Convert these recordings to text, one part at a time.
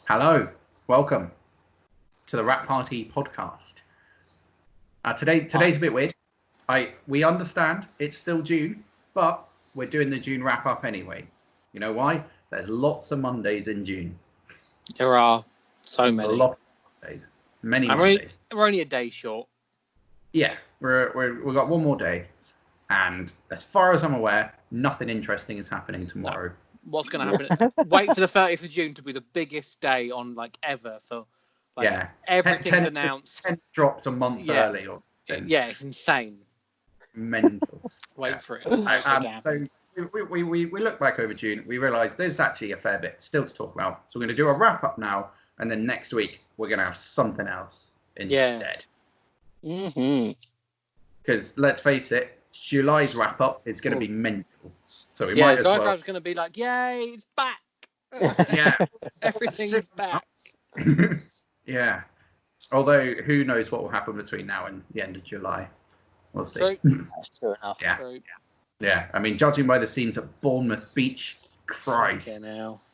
Hello, welcome to the Rap Party podcast. Today's a bit weird. We understand it's still June, but we're doing the June wrap up anyway. You know why? There's lots of Mondays in June. There are so many. A lot of Mondays. Many Mondays. We're only a day short. Yeah, we've got one more day, and as far as I'm aware, nothing interesting is happening tomorrow. No. What's going to happen? Wait for the 30th of June to be the biggest day on ever for everything's announced. 10 drops a month early or something. Yeah, it's insane. Mental. Wait for it. So we look back over June. We realised there's actually a fair bit still to talk about. So we're going to do a wrap up now, and then next week we're going to have something else instead. Because let's face it, July's wrap up is going to be mental. So we might as well. I was going to be like, yay, it's back. Yeah, everything's back. Yeah. Although who knows what will happen between now and the end of July? We'll see. That's true enough. Yeah. I mean, judging by the scenes at Bournemouth Beach, Christ.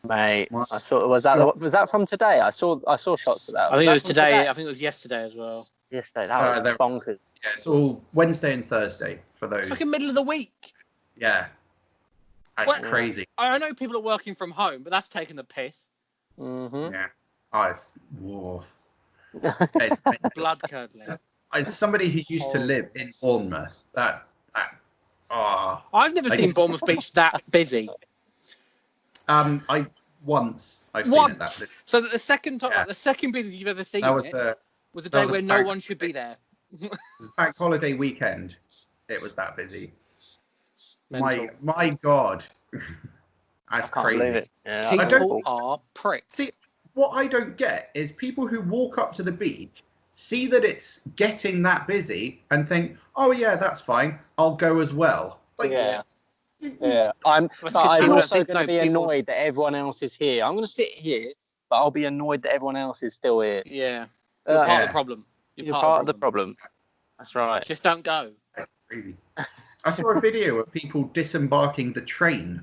Mate, I saw. Was that from today? I saw shots of that. I think it was today. I think it was yesterday as well. Yesterday, that was bonkers. Yeah, it's all Wednesday and Thursday for those. It's like the middle of the week. Yeah. That's crazy. I know people are working from home, but that's taking the piss. Mm-hmm. Yeah. Oh, it's war. Blood curdling. As somebody who used to live in Bournemouth, I've never seen Bournemouth Beach that busy. I've seen it that busy. So the second time, the second busiest you've ever seen was the day where no one should be there. It was bank holiday weekend. It was that busy. My God. That's crazy. Believe it. Yeah, people are pricks. See, what I don't get is people who walk up to the beach, see that it's getting that busy, and think, "Oh yeah, that's fine. I'll go as well." Yeah. I'm also going to be annoyed that everyone else is here. I'm going to sit here, but I'll be annoyed that everyone else is still here. Yeah. You're part of the problem. You're part of the problem. That's right. Just don't go. That's crazy. I saw a video of people disembarking the train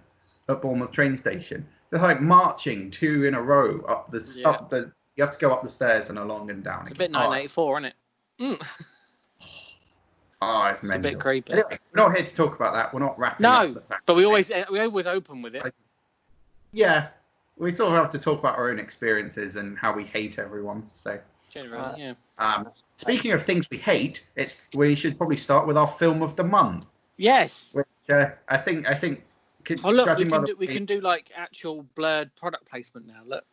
at Bournemouth train station. They're marching two in a row up the. You have to go up the stairs and along and down. It's a bit 1984, isn't it? Oh, it's a bit creepy. Anyway, we're not here to talk about that. We're not wrapping up the fact. But we always open with it. Yeah, we sort of have to talk about our own experiences and how we hate everyone. So. Generally, speaking of things we hate, we should probably start with our film of the month. Yes. Which I think. Oh look, we can do actual blurred product placement now. Look.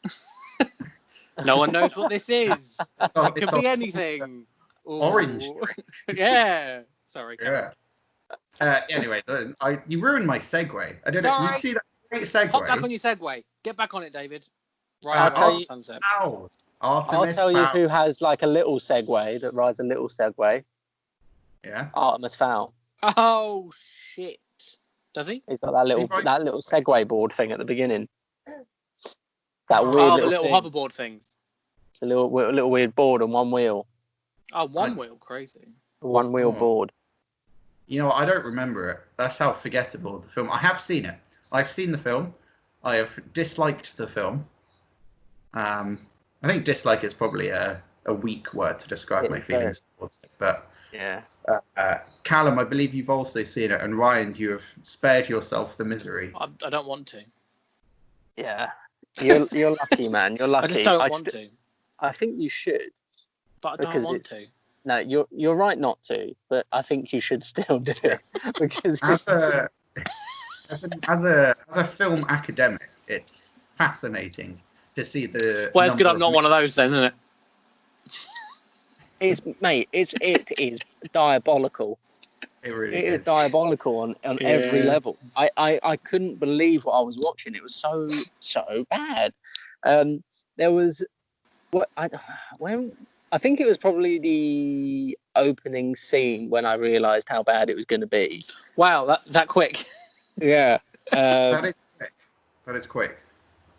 No one knows what this is. It could be anything. Orange. Yeah. Sorry. Yeah. Anyway, you ruined my segue. I don't know. You see that great segue? Hop back on your segue. Get back on it, David. Right. I'll tell you who has a little Segway that rides a little Segway. Yeah. Artemis Fowl. Oh shit! Does he? He's got that little Segway board thing at the beginning. That weird little hoverboard thing. It's a little weird board on one wheel. Oh, one wheel, crazy. One wheel board. You know, I don't remember it. That's how forgettable the film. I have seen it. I've seen the film. I have disliked the film. I think dislike is probably a weak word to describe my feelings towards it. But yeah. Callum, I believe you've also seen it, and Ryan, you have spared yourself the misery. I don't want to. Yeah, you're lucky, man. You're lucky. I just don't want to. I think you should, but I don't want to. No, you're right not to, but I think you should still do it because as a film academic, it's fascinating to see the. Well, it's good. I'm not one of those, then, isn't it? It is diabolical. It really is diabolical on every level. I couldn't believe what I was watching. It was so bad. There was I think it was probably the opening scene when I realised how bad it was going to be. Wow, that quick. Yeah. That is quick.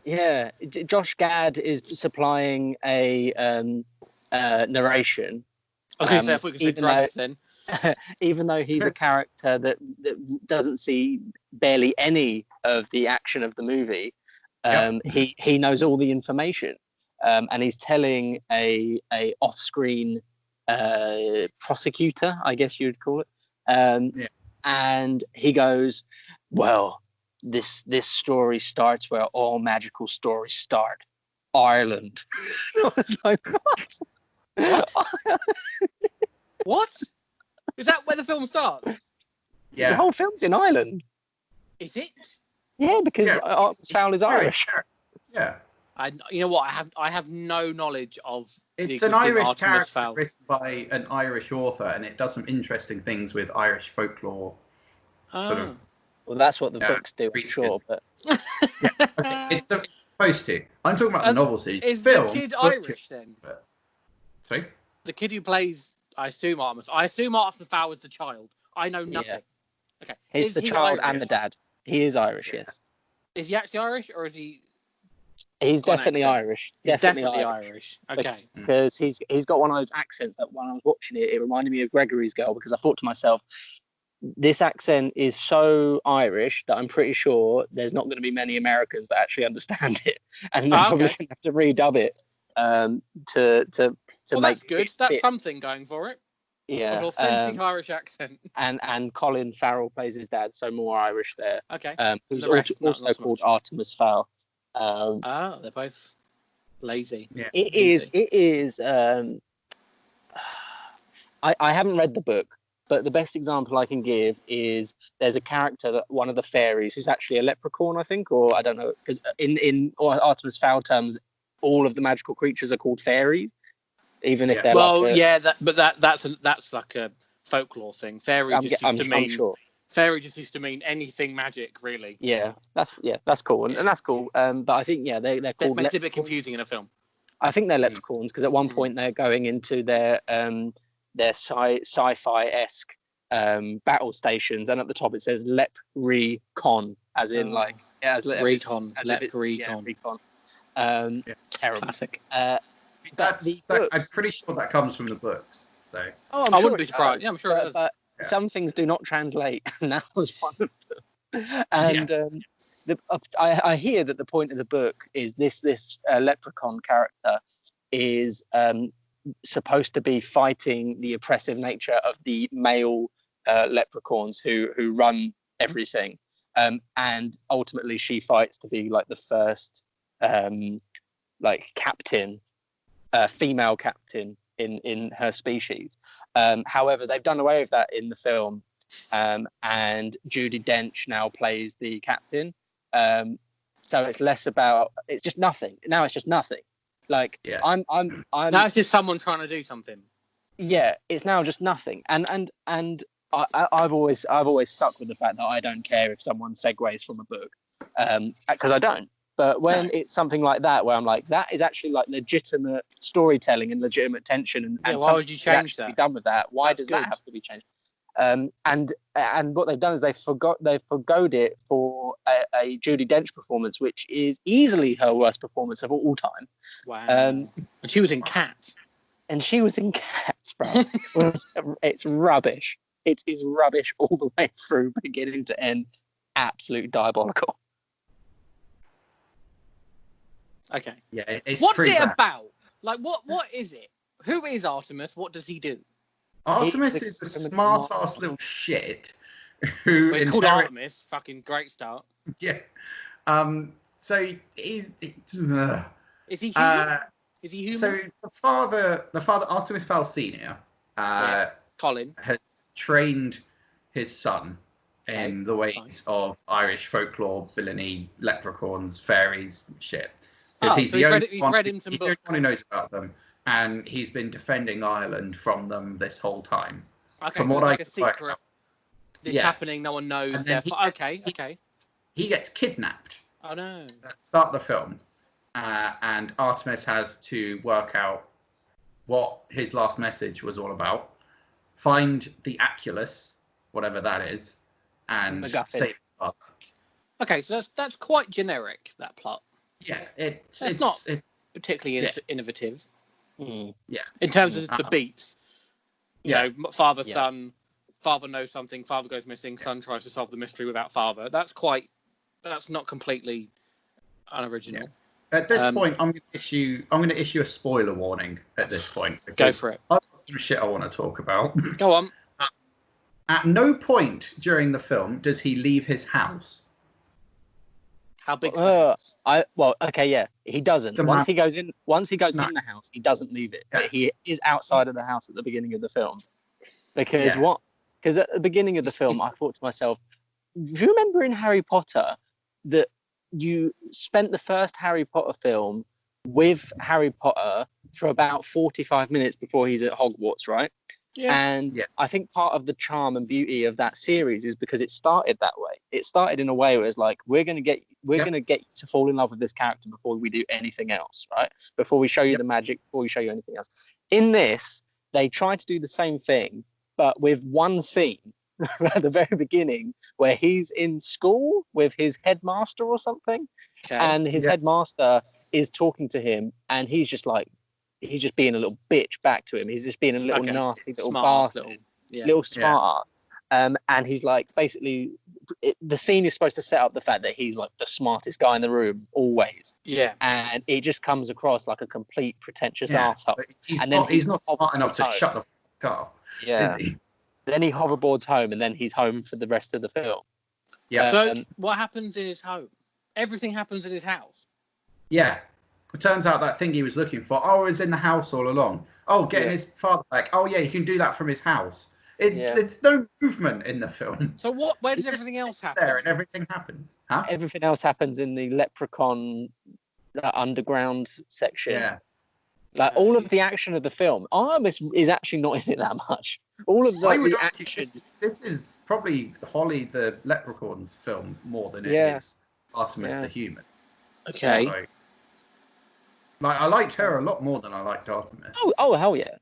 Yeah, Josh Gad is supplying a narration. I was going to say, I thought you could say drugs then. Even though he's a character that doesn't see barely any of the action of the movie, he knows all the information. and he's telling a off-screen prosecutor, I guess you'd call it, and he goes, well, this story starts where all magical stories start, Ireland. I was like, what? What? Is that where the film starts? Yeah, the whole film's in Ireland. Is it? Yeah, because Artemis Fowl is Irish. Yeah. You know what? I have no knowledge of. It's an Irish character written by an Irish author, and it does some interesting things with Irish folklore. Sort of. Well, that's what the books do, I'm sure. But it's supposed to. I'm talking about the novel series. Is the kid Irish then? Sorry. The kid who plays, I assume Artemis Fowl is the child. I know nothing. Yeah. Okay. He's the child Irish? And the dad. He is Irish, yes. Is he actually Irish, or is he? He's definitely Irish. He's definitely Irish. Okay. Because he's got one of those accents that when I was watching it, it reminded me of Gregory's Girl, because I thought to myself, this accent is so Irish that I'm pretty sure there's not going to be many Americans that actually understand it, and they're probably going to have to redub it to well, make that's good. That's something going for it. Yeah, an authentic Irish accent. And Colin Farrell plays his dad, so more Irish there. Okay. Who's also called Artemis Fowl. They're both lazy. Yeah. It is. I haven't read the book, but the best example I can give is there's a character, that one of the fairies, who's actually a leprechaun, I think, or I don't know, because in Artemis Fowl terms, all of the magical creatures are called fairies, even if they're that's like a folklore thing. Fairy just used to mean anything magic, really. Yeah, that's cool, and that's cool. But I think they're called. It makes it a bit confusing in a film. I think they're leprechauns because at one point they're going into their sci-fi-esque battle stations, and at the top it says Lep-Re-Con, as in Recon. Terrible. Classic. I'm pretty sure that comes from the books. So. I wouldn't be surprised. Yeah, I'm sure it does. But some things do not translate, and that was one of them. And I hear that the point of the book is this leprechaun character is supposed to be fighting the oppressive nature of the male leprechauns who run everything, and ultimately she fights to be like the first captain, female captain in her species. However, they've done away with that in the film, and Judi Dench now plays the captain. So it's less about, it's just nothing. Now it's just nothing. I'm now it's just someone trying to do something. Yeah, it's now just nothing. And I've always stuck with the fact that I don't care if someone segues from a book, because I don't. But when it's something like that, where I'm like, that is actually like legitimate storytelling and legitimate tension, and why would you change that? Be done with that. Why does that have to be changed? And what they've done is they've forgoed it for a Judi Dench performance, which is easily her worst performance of all time. Wow. And she was in Cats. And she was in Cats, bro. It's rubbish. It is rubbish all the way through, beginning to end. Absolutely diabolical. Okay. Yeah, it's what's it about? Like, what is it? Who is Artemis? What does he do? Artemis is a smart-ass little shit who is called Artemis. Fucking great start. Yeah. So is he human? Is he human? So the father Artemis Fowl Senior, Colin, has trained his son in the ways of Irish folklore, villainy, leprechauns, fairies, shit. Because he's read in some books. The only one who knows about them, and he's been defending Ireland from them this whole time. Okay, from so it's like a secret. This happening, no one knows. Okay. He gets kidnapped. Oh no! Start the film, and Artemis has to work out what his last message was all about, find the Aculus, whatever that is, and save his father. Okay, so that's quite generic, that plot. Yeah, it's not particularly innovative. Yeah, in terms of the beats. You know, father, son, father knows something, father goes missing, son tries to solve the mystery without father. That's not completely unoriginal. At this point, I'm going to issue a spoiler warning. At this point, go for it. I've got some shit I want to talk about. Go on. At no point during the film does he leave his house. How big? He doesn't. Once he goes in the house, he doesn't leave it. Yeah. But he is outside of the house at the beginning of the film. Because at the beginning of the film, I thought to myself, do you remember in Harry Potter that you spent the first Harry Potter film with Harry Potter for about 45 minutes before he's at Hogwarts, right? Yeah. And I think part of the charm and beauty of that series is because it started that way. It started in a way where it's like, we're gonna get you to fall in love with this character before we do anything else, right? Before we show you the magic, before we show you anything else. In this, they try to do the same thing, but with one scene at the very beginning where he's in school with his headmaster or something, and his headmaster is talking to him, and he's just being a little bitch back to him. He's just being a little nasty little bastard, little smart ass. And he's like, basically, the scene is supposed to set up the fact that he's like the smartest guy in the room always. Yeah. And it just comes across like a complete pretentious arsehole. He's not smart enough to shut the fuck up. Yeah. Then he hoverboards home, and then he's home for the rest of the film. Yeah. So what happens in his home? Everything happens in his house. Yeah. It turns out that thing he was looking for, is in the house all along. Getting his father back. He can do that from his house. It's no movement in the film. So where does everything else happen? There and everything happens. Huh? Everything else happens in the Leprechaun underground section. Yeah. Like all of the action of the film, Artemis is actually not in it that much. All of the action. This is probably Holly the Leprechaun's film more than it is Artemis the human. Okay. I liked her a lot more than I liked Artemis. Oh hell yeah!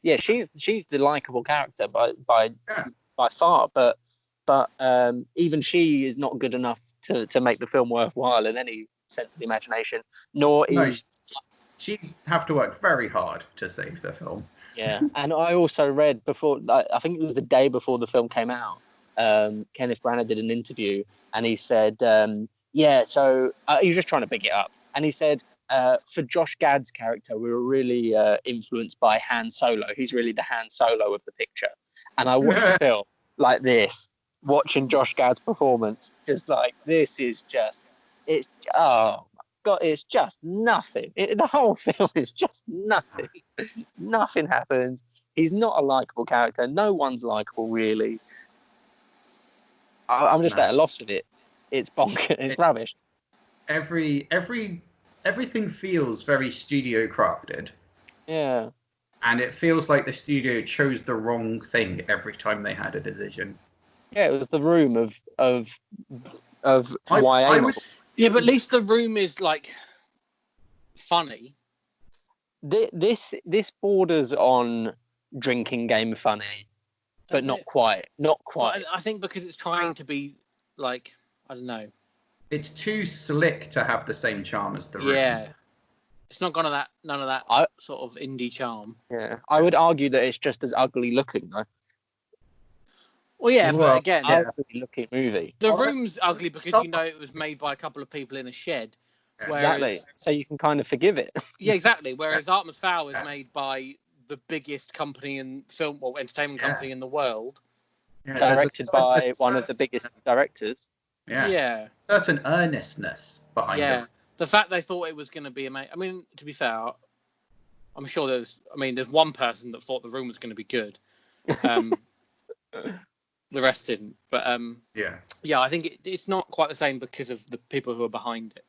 Yeah, she's the likable character by far, but even she is not good enough to make the film worthwhile in any sense of the imagination. She'd have to work very hard to save the film. Yeah, and I also read before, I think it was the day before the film came out, Kenneth Branagh did an interview, and he said, he was just trying to big it up, and he said, for Josh Gad's character, we were really influenced by Han Solo. He's really the Han Solo of the picture. And I watched the film like this, watching Josh Gad's performance, just like, this is just, it's just nothing. The whole film is just nothing. Nothing happens. He's not a likable character. No one's likable, really. I'm just at a loss with it. It's bonkers. It's rubbish. Everything feels very studio crafted. Yeah. And it feels like the studio chose the wrong thing every time they had a decision. Yeah, it was the room of YA. Yeah, but at least the room is like funny. This borders on drinking game funny, but not quite. Not quite. But I think because it's trying to be like, I don't know. It's too slick to have the same charm as the room. Yeah. It's not none of that sort of indie charm. Yeah. I would argue that it's just as ugly looking though. Well, yeah, but again, ugly looking movie. The room's ugly because it was made by a couple of people in a shed. Exactly. So you can kind of forgive it. Yeah, exactly. Whereas Artemis Fowl is made by the biggest company in film or entertainment company in the world. Yeah, directed by one of the biggest directors. Yeah. Certain earnestness behind it. Yeah. The fact they thought it was going to be amazing. I mean, to be fair, I'm sure there's one person that thought the room was going to be good. The rest didn't. But I think it's not quite the same because of the people who are behind it.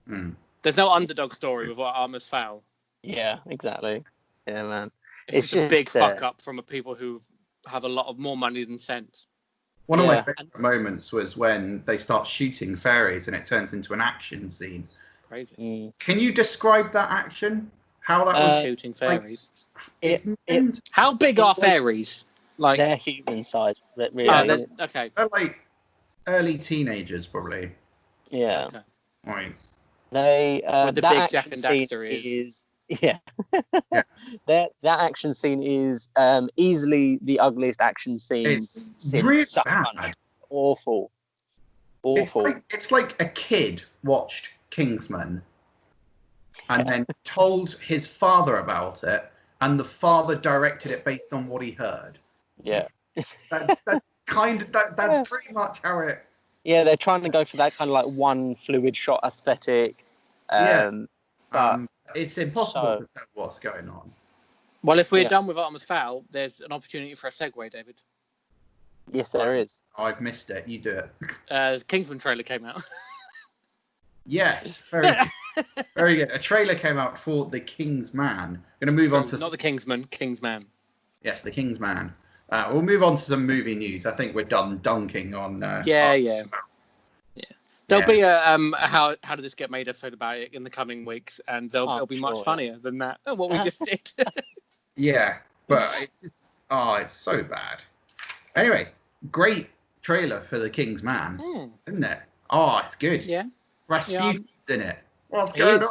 Mm. There's no underdog story with Artemis Fowl. Yeah, exactly. Yeah, man. It's just a big fuck up from people who have a lot of more money than sense. One of my favourite moments was when they start shooting fairies and it turns into an action scene. Crazy. Can you describe that action? How that was shooting fairies? How big are fairies? Like they're human sized, really. Okay. They're like early teenagers, probably. Yeah. Okay. Right. They the big Jack and Daxter is. That action scene is easily the ugliest action scene. It's really bad. Awful. It's like a kid watched Kingsman and then told his father about it, and the father directed it based on what he heard. Yeah. That's pretty much how it. Yeah, they're trying to go for that kind of like one fluid shot aesthetic. But it's impossible to tell what's going on. Well, if we're done with Artemis Fowl, there's an opportunity for a segue, David. Yes, there is. I've missed it. You do it. The Kingsman trailer came out. Yes, very good. Very good. A trailer came out for The King's Man. Going to move on to... Not The Kingsman, King's Man. Yes, The King's Man. We'll move on to some movie news. I think we're done dunking on... There'll be a how did this get made episode about it in the coming weeks, and it'll be much funnier than that. What we just did. Yeah, but it's so bad. Anyway, great trailer for The King's Man, isn't it? Oh, it's good. Yeah. Rasputin's in it. What's going on?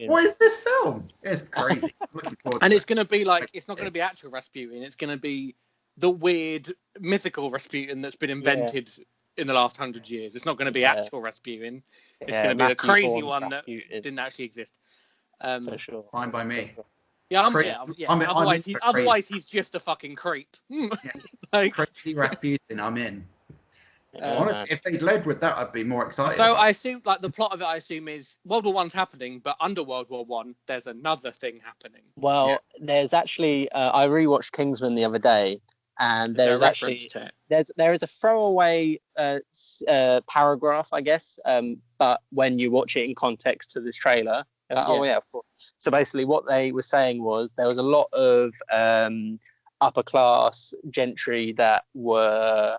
What is this film? It's crazy. Looking forward and to it's going to be like, it's not going to be actual Rasputin. It's going to be the weird mythical Rasputin that's been invented in the last 100 years. It's not going to be actual Rasputin. It's going to be the crazy one Rasputin that didn't actually exist. For sure. Fine by me. Yeah, otherwise he's just a fucking creep. Like, crazy Rasputin, I'm in. Honestly, if they'd led with that, I'd be more excited. So I assume, like, the plot of it, I assume, is World War One's happening, but under World War One, there's another thing happening. Well, there's actually, I rewatched Kingsman the other day, and there is a throwaway paragraph, I guess, but when you watch it in context to this trailer, you're like, oh yeah, of course. So basically, what they were saying was there was a lot of upper class gentry that were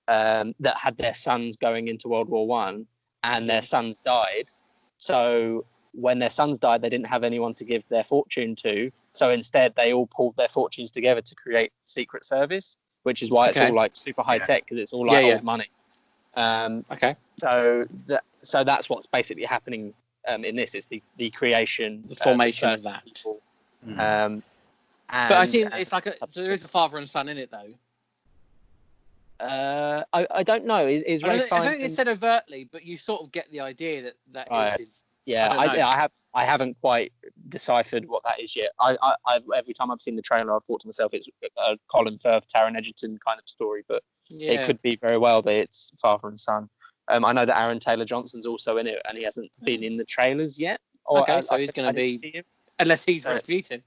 that had their sons going into World War One, and their sons died. So when their sons died, they didn't have anyone to give their fortune to. So instead, they all pulled their fortunes together to create Secret Service, which is why it's all like super high tech, because it's all like old money. So that's what's basically happening in this. Is the creation, the formation of that. But I see it's like so there is a father and son in it though. I don't know. Is Ray I don't think it's said overtly, but you sort of get the idea that is. Yeah, I haven't quite deciphered what that is yet. I every time I've seen the trailer, I've thought to myself it's a Colin Firth, Taron Egerton kind of story, but it could be very well that it's father and son. I know that Aaron Taylor Johnson's also in it, and he hasn't been in the trailers yet. So he's going to be, unless he's Rasputin.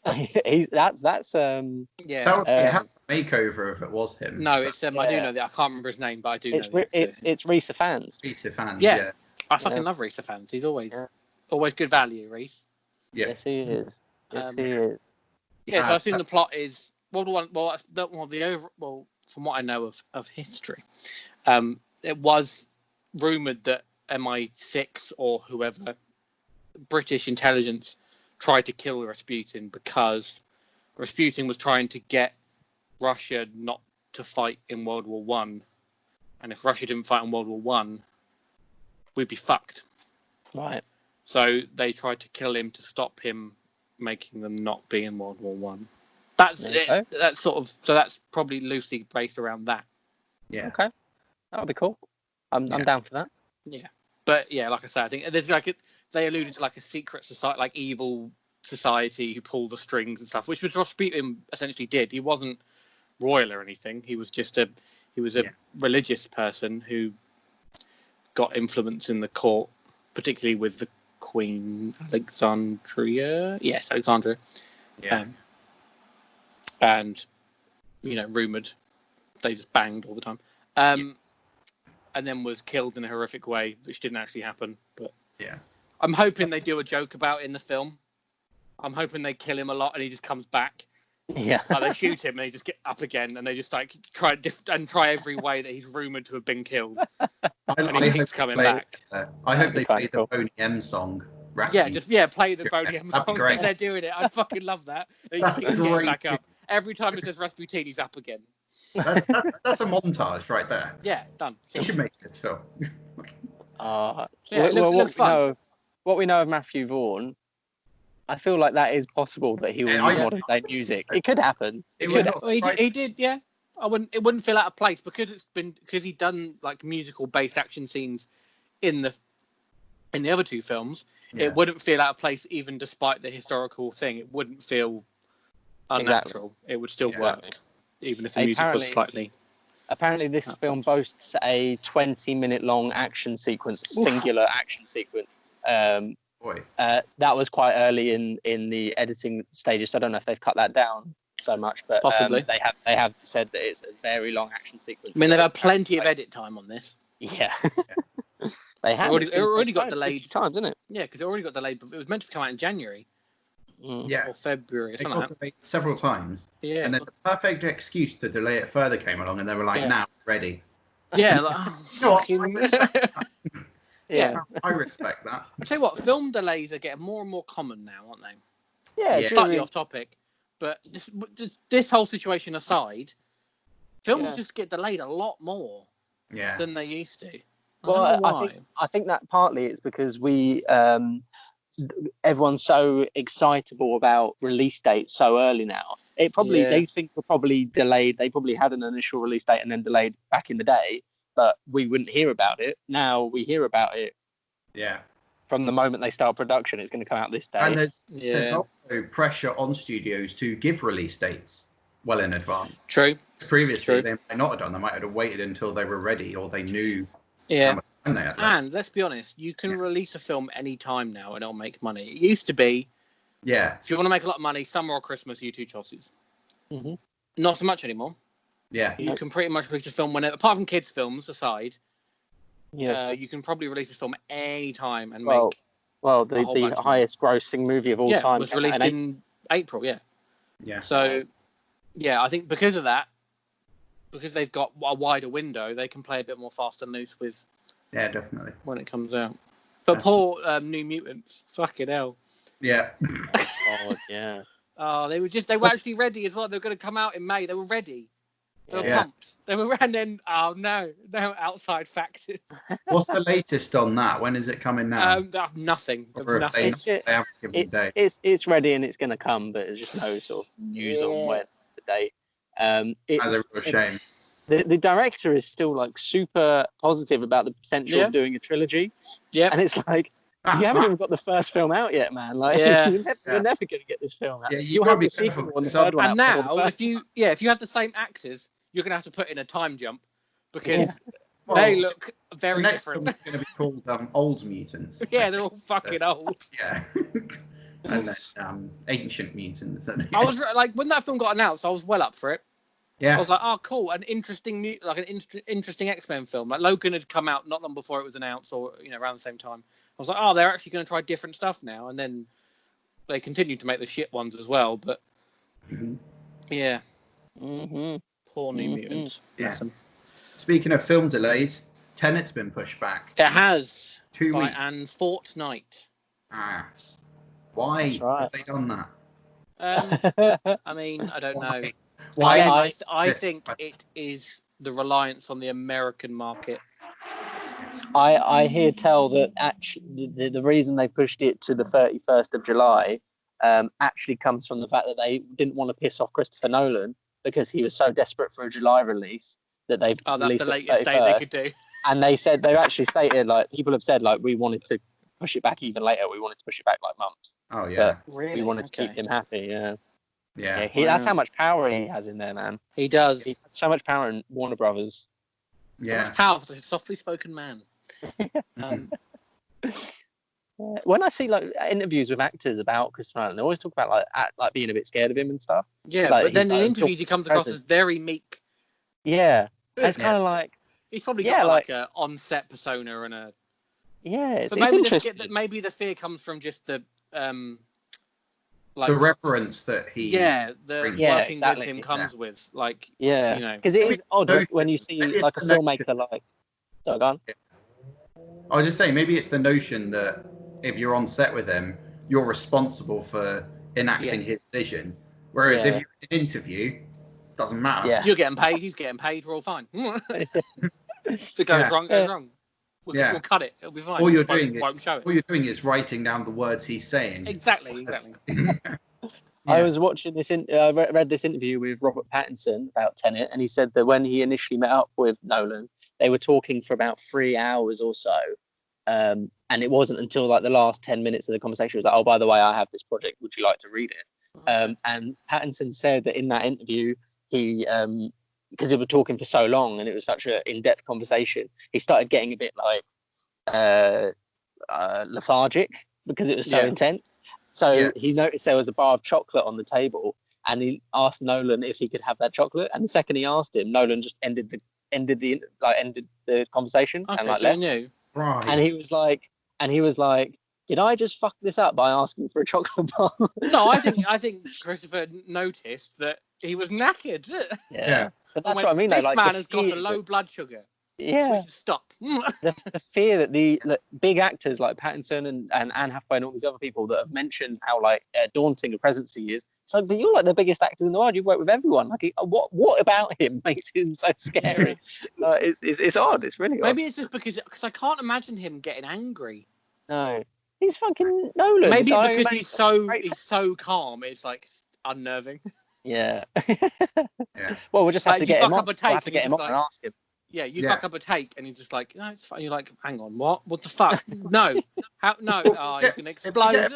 That's that would be a makeover if it was him. No, it's I do know that. I can't remember his name, but I do know it's Risa Fans. Risa Fans. Yeah. I fucking love Risa Fans. He's always good value, Reese. Yeah. Yes, he is. Yes, he is. Yeah, so I assume the plot is World War One. From what I know of history, it was rumored that MI6 or whoever, British intelligence, tried to kill Rasputin because Rasputin was trying to get Russia not to fight in World War One, and if Russia didn't fight in World War One, we'd be fucked. Right. So they tried to kill him to stop him making them not be in World War One. That's it. That's sort of that's probably loosely based around that. Yeah. Okay. That'll be cool. I'm down for that. Yeah. But yeah, like I said, I think there's they alluded to like a secret society, like evil society who pull the strings and stuff, which Rasputin essentially did. He wasn't royal or anything. He was just a religious person who got influence in the court, particularly with the Queen Alexandria. Yes, Alexandria. Yeah. And rumored they just banged all the time. And then was killed in a horrific way, which didn't actually happen. But I'm hoping they do a joke about it in the film. I'm hoping they kill him a lot and he just comes back. Yeah. Like they shoot him and he just get up again, and they just like try every way that he's rumored to have been killed. And he keeps coming back. I hope they play the Boney M song. Play the Boney M song because they're doing it. I fucking love that. He just keeps getting back up. Every time it says Rasputin, he's up again. That's a montage right there. Yeah, done. You should make it so. It looks fun. What we know of Matthew Vaughn, I feel like that is possible that he will use modern day music. It could happen. He did, yeah. It wouldn't feel out of place because he'd done like musical based action scenes in the in the other two films, Yeah. it wouldn't feel out of place even despite the historical thing. It wouldn't feel unnatural. Exactly. It would still work, even if the music was slightly... Apparently, this film boasts a 20-minute long action sequence, a singular action sequence. That was quite early in the editing stages, so I don't know if they've cut that down so much, but possibly they have said that it's a very long action sequence. I mean, they've had plenty of edit time on this. Yeah. They have. It already got delayed 50 times, isn't it? Yeah, because it already got delayed. It was meant to come out in January. Yeah. Or February or It something got like that. delayed several times. Yeah. And then the perfect excuse to delay it further came along, and they were like, "Now, ready." Yeah. Like, fucking... Yeah. I respect that. I tell you what, film delays are getting more and more common now, aren't they? Yeah. Slightly off topic, but this whole situation aside, films just get delayed a lot more than they used to. I think that partly it's because everyone's so excitable about release dates so early now. These things were probably delayed. They probably had an initial release date and then delayed back in the day, but we wouldn't hear about it. Now we hear about it. Yeah. From the moment they start production, it's going to come out this day. And there's also pressure on studios to give release dates well in advance. True. Previously, they might not have done. They might have waited until they were ready, or they knew. Yeah. When they had and let's be honest, you can release a film any time now and it'll make money. It used to be, if you want to make a lot of money, summer or Christmas, you two choices. Mm-hmm. Not so much anymore. Yeah. You can pretty much release a film whenever, apart from kids' films aside. Yeah. You can probably release a film any time and make. Well, the highest grossing movie of all time was released in April. Yeah. Yeah. So, I think because of that, because they've got a wider window, they can play a bit more fast and loose with. Yeah, definitely. When it comes out. But poor New Mutants. Fucking hell. Yeah. Oh, yeah. Oh, they were actually ready as well. They were going to come out in May. They were ready. They were pumped. They were, and then, no outside factors. What's the latest on that? When is it coming now? Nothing. Nothing. It's ready and it's going to come, but there's just no sort of news on when the date. That's a real shame. The director is still like super positive about the potential of doing a trilogy. Yeah, and it's like you haven't even got the first film out yet, man. Like you're never going to get this film out. Yeah, you have the sequel and the third one. And now, if you have the same actors, you're going to have to put in a time jump because they look very different. It's going to be called Old Mutants. Yeah, they're all fucking old. Yeah. And then Ancient Mutants. I was like, when that film got announced, I was well up for it. Yeah. I was like, oh, cool, an interesting X-Men film. Like Logan had come out not long before it was announced, or around the same time. I was like, oh, they're actually going to try different stuff now, and then they continued to make the shit ones as well. But poor New Mutants. Yeah. Speaking of film delays, Tenet's been pushed back. It has 2 weeks and fortnight. Why have they done that? I mean, I don't know. Why? I think it is the reliance on the American market. I hear tell that actually the reason they pushed it to the 31st of July actually comes from the fact that they didn't want to piss off Christopher Nolan because he was so desperate for a July release that they've that's the latest date they could do. And they actually stated, like, people have said, like, we wanted to push it back even later. We wanted to push it back like months. Oh yeah, but really? We wanted to keep him happy. Yeah. That's how much power he has in there, man. He does. He has so much power in Warner Brothers. So much power for a softly spoken man. When I see like interviews with actors about Christopher Nolan, they always talk about like being a bit scared of him and stuff. Yeah, like, but then in interviews he comes across as very meek. Yeah, it's kind of like he's probably got like a on-set persona and a. Yeah, it's maybe interesting. Maybe the fear comes from just the the reference that he working with him comes with because it is odd when you see like a filmmaker like. So go on. I was just saying, maybe it's the notion that if you're on set with him, you're responsible for enacting his vision. Whereas if you're in an interview, doesn't matter. Yeah. You're getting paid, he's getting paid, we're all fine. If it goes wrong, it goes wrong. We'll cut it, it'll be fine. All you're doing is writing down the words he's saying. Exactly. I was watching this. I read this interview with Robert Pattinson about Tenet, and he said that when he initially met up with Nolan, they were talking for about 3 hours or so, And it wasn't until like the last 10 minutes of the conversation was like, oh, by the way, I have this project. Would you like to read it? And Pattinson said that in that interview, he because they were talking for so long and it was such an in-depth conversation, he started getting a bit like lethargic because it was so intense. So he noticed there was a bar of chocolate on the table, and he asked Nolan if he could have that chocolate. And the second he asked him, Nolan just ended the conversation and like so left. he knew. Right. And he was like, did I just fuck this up by asking for a chocolate bar? No, I think Christopher noticed that he was knackered. Yeah. But that's what I mean. This like, man has got a low blood sugar. Yeah. We should stop. the fear that the big actors like Pattinson and Anne Hathaway and all these other people that have mentioned how like daunting a presence he is. So, but you're like the biggest actors in the world. You've worked with everyone. Like, what about him makes him so scary? It's odd. It's really odd. Maybe it's just because I can't imagine him getting angry. No, he's fucking Nolan. Maybe because he's so calm. It's like unnerving. Yeah. Yeah. Well, we'll just have to get him on. We'll have to get him on and ask him. Yeah, you fuck up a take, and you're just like, no, it's fine. You're like, hang on, what? What the fuck? No, how? No, he's gonna explode.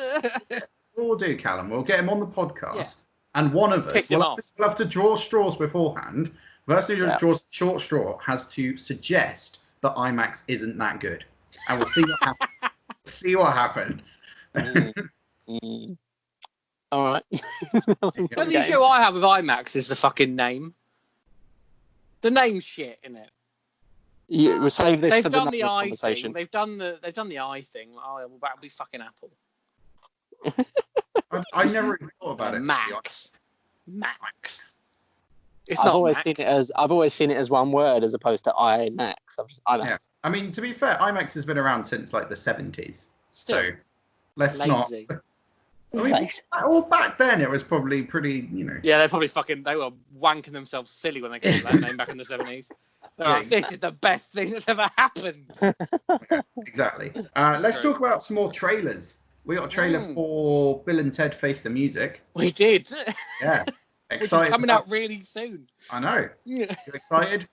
We'll do, Callum. We'll get him on the podcast, and one of us will have to draw straws beforehand. The person who draws short straw has to suggest that IMAX isn't that good, and we'll see what happens. See what happens. All right. The issue I have with IMAX is the fucking name. The name's shit, isn't it? We'll save this. They've for done the eye thing. They've done the eye thing. Oh, well, that'll be fucking Apple. I never even thought about it. Max. It's I've not always Max. seen it as one word as opposed to IMAX. IMAX. Yeah. I mean, to be fair, IMAX has been around since like the 70s. Still. So let's Lazy. not. I mean, well, back then it was probably pretty, Yeah, they were wanking themselves silly when they came up with that name back in the 70s. This is the best thing that's ever happened. Yeah, exactly. Let's talk about some more trailers. We got a trailer for Bill and Ted Face the Music. We did. Yeah. Which is coming out really soon. I know. Yeah. You excited?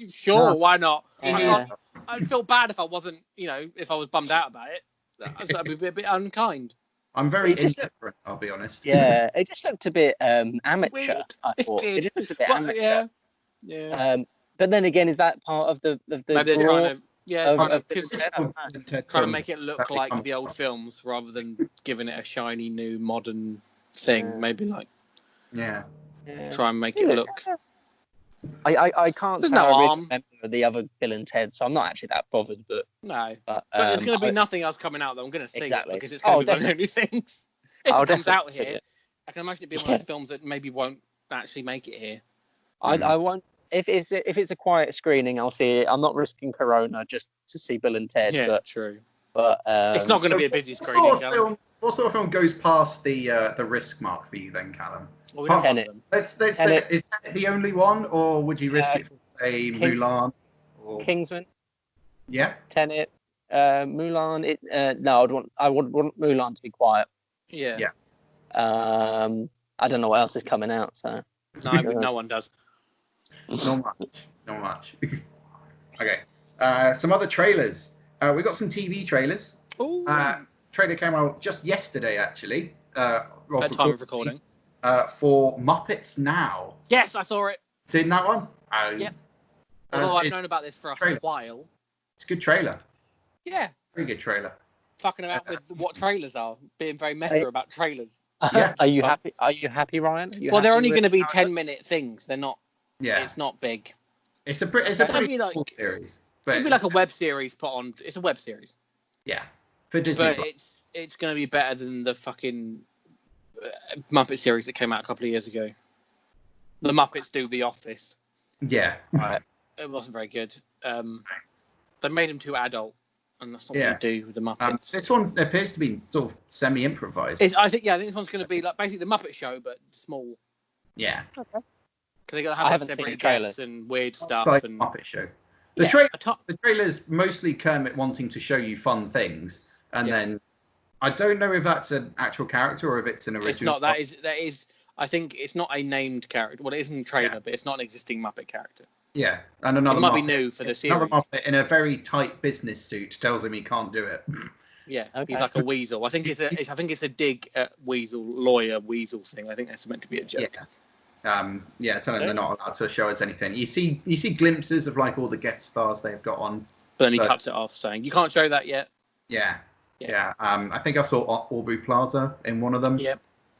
Sure, No. why not? Yeah. I'd feel bad if I wasn't, if I was bummed out about it. That'd be a bit unkind. I'm very indifferent, I'll be honest. Yeah, it just looked a bit amateur. Weird. I thought It it just looked a bit But, amateur. yeah. But then again, is that part of the Maybe they're draw trying to make it look like the old films rather than giving it a shiny new modern thing. Maybe like try and make it look. I can't There's say no I really arm. remember the other Bill and Ted, so I'm not actually that bothered. But But there's going to be nothing else coming out that I'm going to see Exactly. it because it's going to be one of the only things. If I'll it comes out definitely see here, it. I can imagine it being one of those films that maybe won't actually make it here. I won't. If it's a quiet screening, I'll see it. I'm not risking Corona just to see Bill and Ted. Yeah, but true. But It's not going to be a busy screening. What sort of film goes past the risk mark for you then, Callum? Well, we don't Tenet. have them. Let's say, is that the only one, or would you risk it for, say, Mulan? Or... Kingsman, Yeah. Tenet, Mulan. No, I would want Mulan to be quiet. Yeah. I don't know what else is coming out. So No one does. Not much. Okay. Some other trailers. We got some TV trailers. Ooh. Trailer came out just yesterday, actually. At time of recording. For Muppets Now. Yes, I saw it. Seen that one? Yep. Although I've known about this for a while. It's a good trailer. Yeah. Very good trailer. Fucking about with what trailers are. Being very meta about trailers. Yeah. Are you happy? Are you happy, Ryan? They're only going to be 10-minute things. They're not. Yeah. It's not big. It's a pretty cool series. But It'd be like a web series put on. It's a web series. Yeah. For Disney. But it's going to be better than the fucking Muppet series that came out a couple of years ago. The Muppets do The Office. Yeah. Right. It wasn't very good. They made him too adult, and that's not what you do with the Muppets. This one appears to be sort of semi-improvised. I think this one's going to be like basically the Muppet Show, but small. Yeah. Okay. Because they got to have like celebrity guests and weird stuff. It's like and Muppet Show. The trailer's mostly Kermit wanting to show you fun things, and then I don't know if that's an actual character or if it's an original. It's not. That is. I think it's not a named character. Well, it is in the trailer, but it's not an existing Muppet character. Yeah, and It another might be Muppet, new for the another series. Muppet in a very tight business suit tells him he can't do it. Yeah, Okay. he's like a weasel. I think it's a dig at weasel thing. I think that's meant to be a joke. Yeah. Tell them they're not allowed to show us anything. You see glimpses of like all the guest stars they've got on. But then he cuts it off, saying, "You can't show that yet." Yeah. I think I saw Aubrey Plaza in one of them. Yep.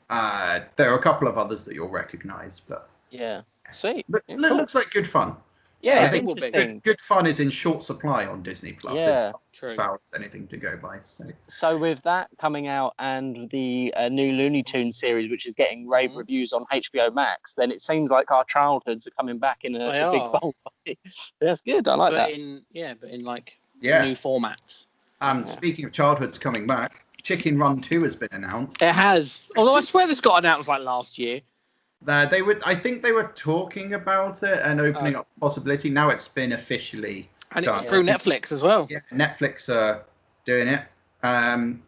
There are a couple of others that you'll recognise, but Yeah. Sweet. but Yeah, it cool. looks like good fun. Yeah, I it think will be. good fun is in short supply on Disney Plus. Yeah, as far as anything to go by. So with that coming out and the new Looney Tunes series, which is getting rave reviews on HBO Max, then it seems like our childhoods are coming back in a big bold way. That's good. I like that. But in like new formats. Speaking of childhoods coming back, Chicken Run 2 has been announced. It has. Although I swear this got announced like last year. I think they were talking about it and opening up the possibility. Now it's been officially and done. It's through Netflix as well. Yeah, Netflix are doing it.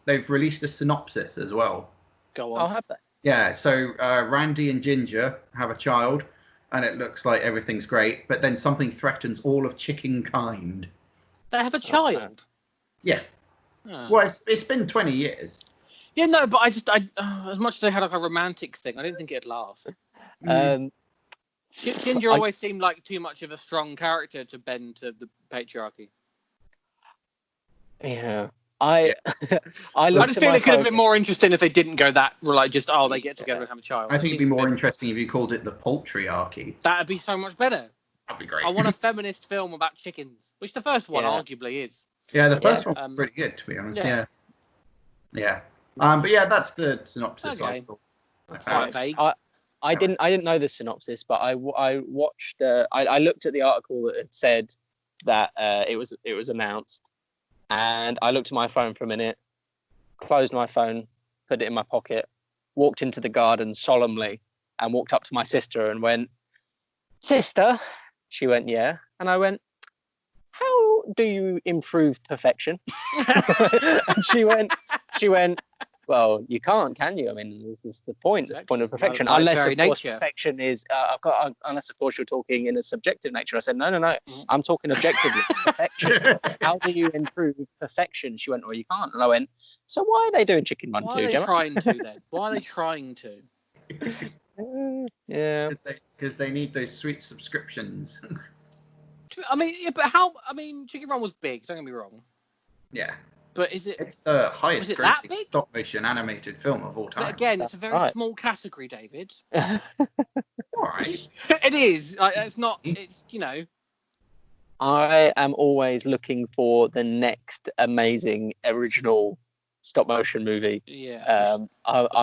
They've released a synopsis as well. Go on. I'll have that. Yeah, so Randy and Ginger have a child, and it looks like everything's great, but then something threatens all of chicken kind. They have a child? Yeah. Oh. Well, it's been 20 years. Yeah, no, but I as much as they had like a romantic thing, I didn't think it'd last. Ginger always seemed like too much of a strong character to bend to the patriarchy. Yeah. I just feel it could have been more interesting if they didn't go that, like just, they get together and have a child. I think it'd be more interesting if you called it the Poultryarchy. That'd be so much better. That'd be great. I want a feminist film about chickens, which the first one arguably is. Yeah, the first one was pretty good, to be honest. Yeah. But yeah, that's the synopsis. Okay. I thought. Quite vague. I didn't know the synopsis, but I watched. I looked at the article that had said that it was announced, and I looked at my phone for a minute, closed my phone, put it in my pocket, walked into the garden solemnly, and walked up to my sister and went, "Sister," she went, "Yeah," and I went, "How do you improve perfection?" And she went, "Well, you can't, can you? I mean, this is the point. It's the point of perfection. Unless, of course, perfection is, unless, of course, you're talking in a subjective nature." I said, no. I'm talking objectively. Perfection. How do you improve perfection? She went, "Well, you can't." And I went, "So why are they doing Chicken Run 2? Why are they trying to then? Why are they trying to? Yeah. Because they need those sweet subscriptions. I mean, but how? I mean, Chicken Run was big. Don't get me wrong. Yeah. But is it? It's the highest grossing stop motion animated film of all time. But again, it's a very small category, David. All right. It is. It's not. It's I am always looking for the next amazing original stop motion movie. Yeah.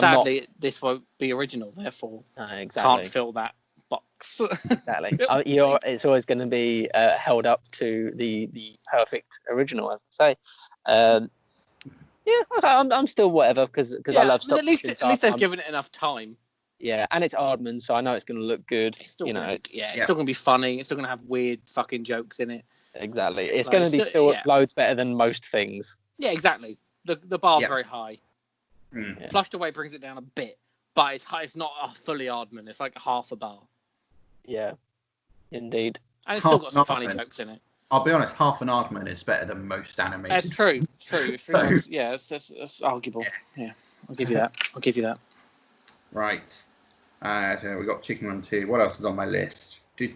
Sadly, this won't be original. Therefore, can't fill that box. Exactly. It's always going to be held up to the perfect original, as I say. I'm still whatever because I love stop motion. At least they've given it enough time. Yeah, and it's Aardman, so I know it's going to look good. It's still it's still going to be funny. It's still going to have weird fucking jokes in it. Exactly. It's going to be still loads better than most things. Yeah, exactly. The bar's very high. Yeah. Flushed Away brings it down a bit, but it's high. It's not fully Aardman. It's like half a bar. Yeah, indeed. And it's still got some funny jokes in it. I'll be honest, half an Aardman is better than most animated. That's true. It's true. It's arguable. Yeah, I'll give you that. Right. So we got Chicken Run 2. What else is on my list? No,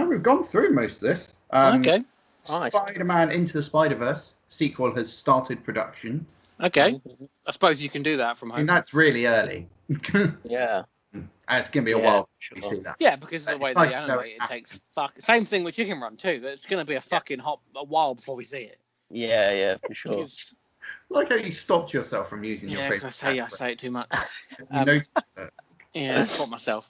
we've gone through most of this. Okay. Spider-Man Into the Spider-Verse sequel has started production. Okay. I suppose you can do that from home. I mean, that's really early. Yeah. It's going to be a while before we see that. Yeah, because of the way they animate it takes same thing with Chicken Run too. It's going to be a while before we see it. Yeah, for sure. Because, like how you stopped yourself from using your face. I say it too much. You noticed that. Yeah, I caught myself.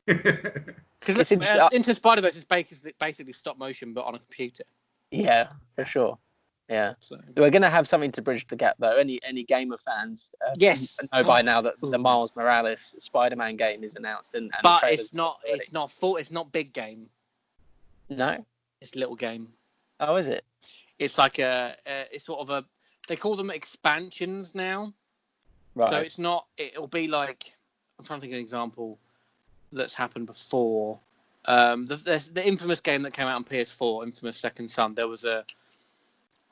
Because Into Spider-Verse is basically stop motion, but on a computer. Yeah, for sure. Yeah, so we're going to have something to bridge the gap, though. Any gamer fans know by now that the Miles Morales Spider-Man game is announced, but it's not big game. No, it's little game. Oh, is it? It's like it's sort of they call them expansions now. Right. So it's not. It'll be like, I'm trying to think of an example. that's happened before. The infamous game that came out on PS4, Infamous Second Son. There was a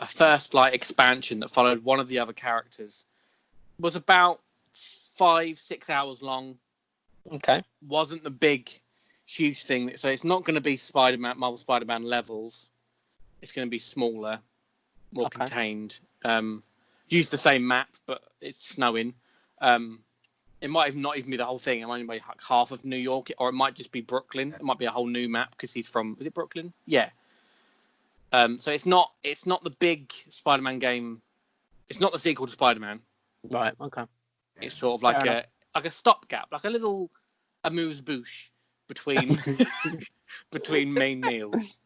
first like expansion that followed one of the other characters. It was about 5-6 hours long. Okay. Wasn't the big, huge thing. So it's not going to be Marvel Spider-Man levels. It's going to be smaller, more contained. Use the same map, but it's snowing. It might not even be the whole thing. It might be like half of New York, or it might just be Brooklyn. It might be a whole new map because he's from. Is it Brooklyn? Yeah. So it's not the big Spider-Man game. It's not the sequel to Spider-Man. Right. Okay. It's sort of like a stopgap, like a little amuse-bouche between between main meals.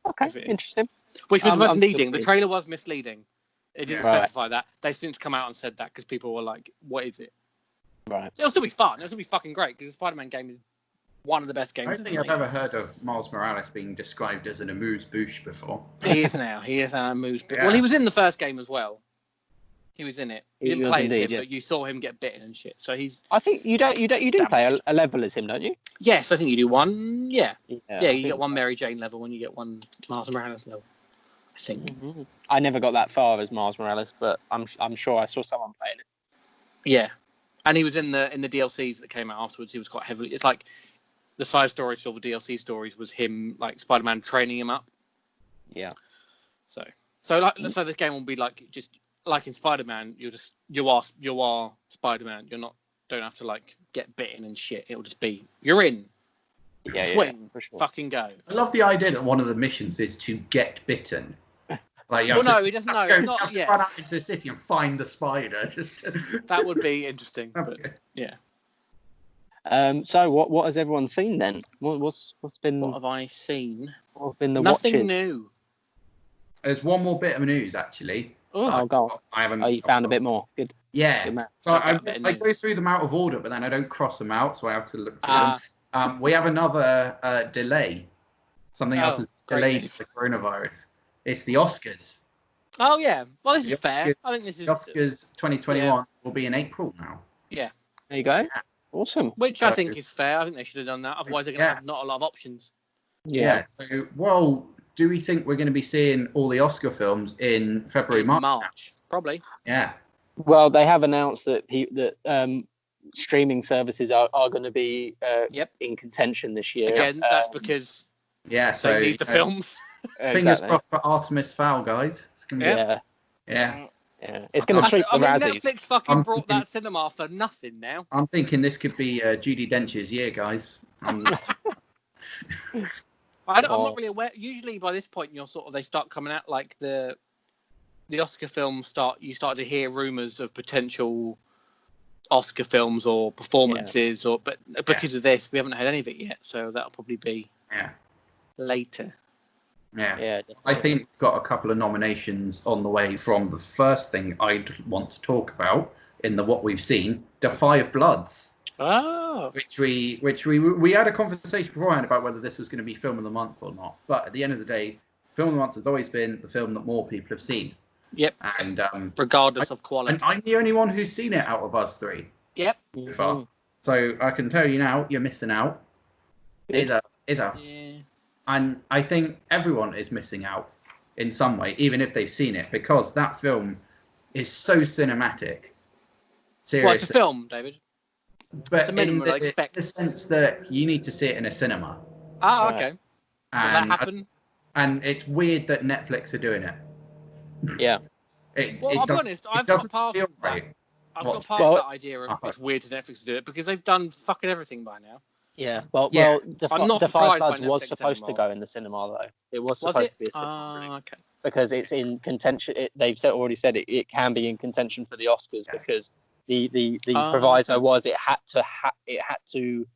Okay. Interesting. Which was misleading. The trailer was misleading. It didn't specify that. They since come out and said that because people were like, "What is it?" Right. It'll still be fun. It'll still be fucking great because the Spider-Man game is one of the best games. I don't think I've ever heard of Miles Morales being described as an amuse-bouche before. He is now. He is an amuse-bouche. Well, he was in the first game as well. He was in it. You didn't play as him, but you saw him get bitten and shit. So he's. I think you do play a level as him, don't you? Yes, I think you do one. Yeah. You get one Mary Jane level when you get one Miles Morales level. I think. Mm-hmm. I never got that far as Miles Morales, but I'm sure I saw someone playing it. Yeah, and he was in the DLCs that came out afterwards. He was quite heavily. It's like the side stories to all the DLC stories was him, like Spider-Man training him up. Yeah. So this game will be like just like in Spider-Man. You are Spider-Man. Don't have to like get bitten and shit. It'll just be you're in. Swing, for sure. Fucking go. I love the idea that one of the missions is to get bitten. Like, he doesn't know. It's not. Yeah. Run out into the city and find the spider. That would be interesting. But, yeah. So what has everyone seen then? What's been? What have I seen? What have been the Nothing watches? new. There's one more bit of news actually. Oh, go on. I haven't. Oh, you found a bit more. Good. Yeah. Good, So I go through them out of order, but then I don't cross them out, so I have to look through them. We have another delay. Something else is delayed with the coronavirus. It's the Oscars. Oh yeah. Well, this is fair. I think this is. The Oscars 2021 will be in April now. Yeah. There you go. Yeah. Awesome. Which I think is fair. I think they should have done that. Otherwise, they're going to have not a lot of options. Yeah. So, do we think we're going to be seeing all the Oscar films in February, March? Probably. Yeah. Well, they have announced that streaming services are going to be in contention this year. Again, that's because they need the films. Fingers crossed for Artemis Fowl, guys. It's going to be Yeah. It's going to sweep the Razzies. Netflix fucking brought that cinema for nothing now. I'm thinking this could be Judi Dench's year, guys. I'm not really aware. Usually by this point, they start coming out like the Oscar films you start to hear rumors of potential Oscar films or performances, but because of this, we haven't had any of it yet. So that'll probably be later. Yeah. I think we've got a couple of nominations on the way from the first thing I'd want to talk about in what we've seen, The Five Bloods. Oh. Which we had a conversation beforehand about whether this was going to be film of the month or not. But at the end of the day, film of the month has always been the film that more people have seen. Yep. And regardless of quality. And I'm the only one who's seen it out of us three. Yep. So far. So I can tell you now, you're missing out. Is a. Yeah. And I think everyone is missing out in some way, even if they've seen it, because that film is so cinematic. Seriously. Well, it's a film, David. But in the sense that you need to see it in a cinema. Oh, okay. Will that happen? And it's weird that Netflix are doing it. Yeah. I'll be honest. I've got past that. I've got past that idea of it's weird to Netflix to do it because they've done fucking everything by now. Yeah. Well, The Five Bloods was supposed to go in the cinema though. It was supposed to be a cinema release. Okay. Because it's in contention. They've already said it can be in contention for the Oscars because the proviso was it had to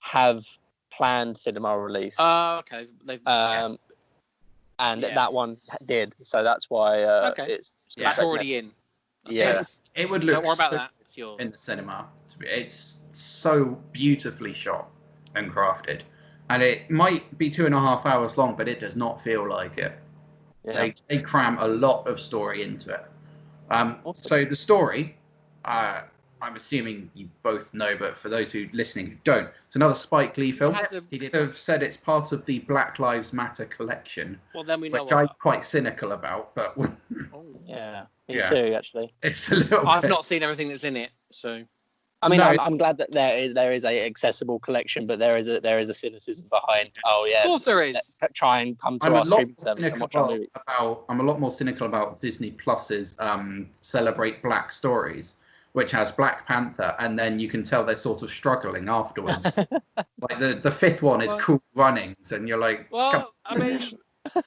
have planned cinema release. Oh, okay. And that one did, so that's why it's that's already in. It would look. Don't worry about that. It's yours. In the cinema. It's so beautifully shot and crafted, and it might be 2.5 hours long, but it does not feel like it. Yeah. They cram a lot of story into it. Awesome. So the story, I'm assuming you both know, but for those who listening who don't, it's another Spike Lee film. He did have said it's part of the Black Lives Matter collection. Well, then we know which I'm quite cynical about, but yeah, me too. Actually, it's a little. I've not seen everything that's in it, so. I mean, I'm glad that there is a accessible collection, but there is a cynicism behind. Oh yeah, of course there is. Try and come to our streaming service and watch our movie. I'm a lot more cynical about Disney Plus's Celebrate Black Stories, which has Black Panther, and then you can tell they're sort of struggling afterwards. Like the fifth one is Cool Runnings, and you're like, well, I mean,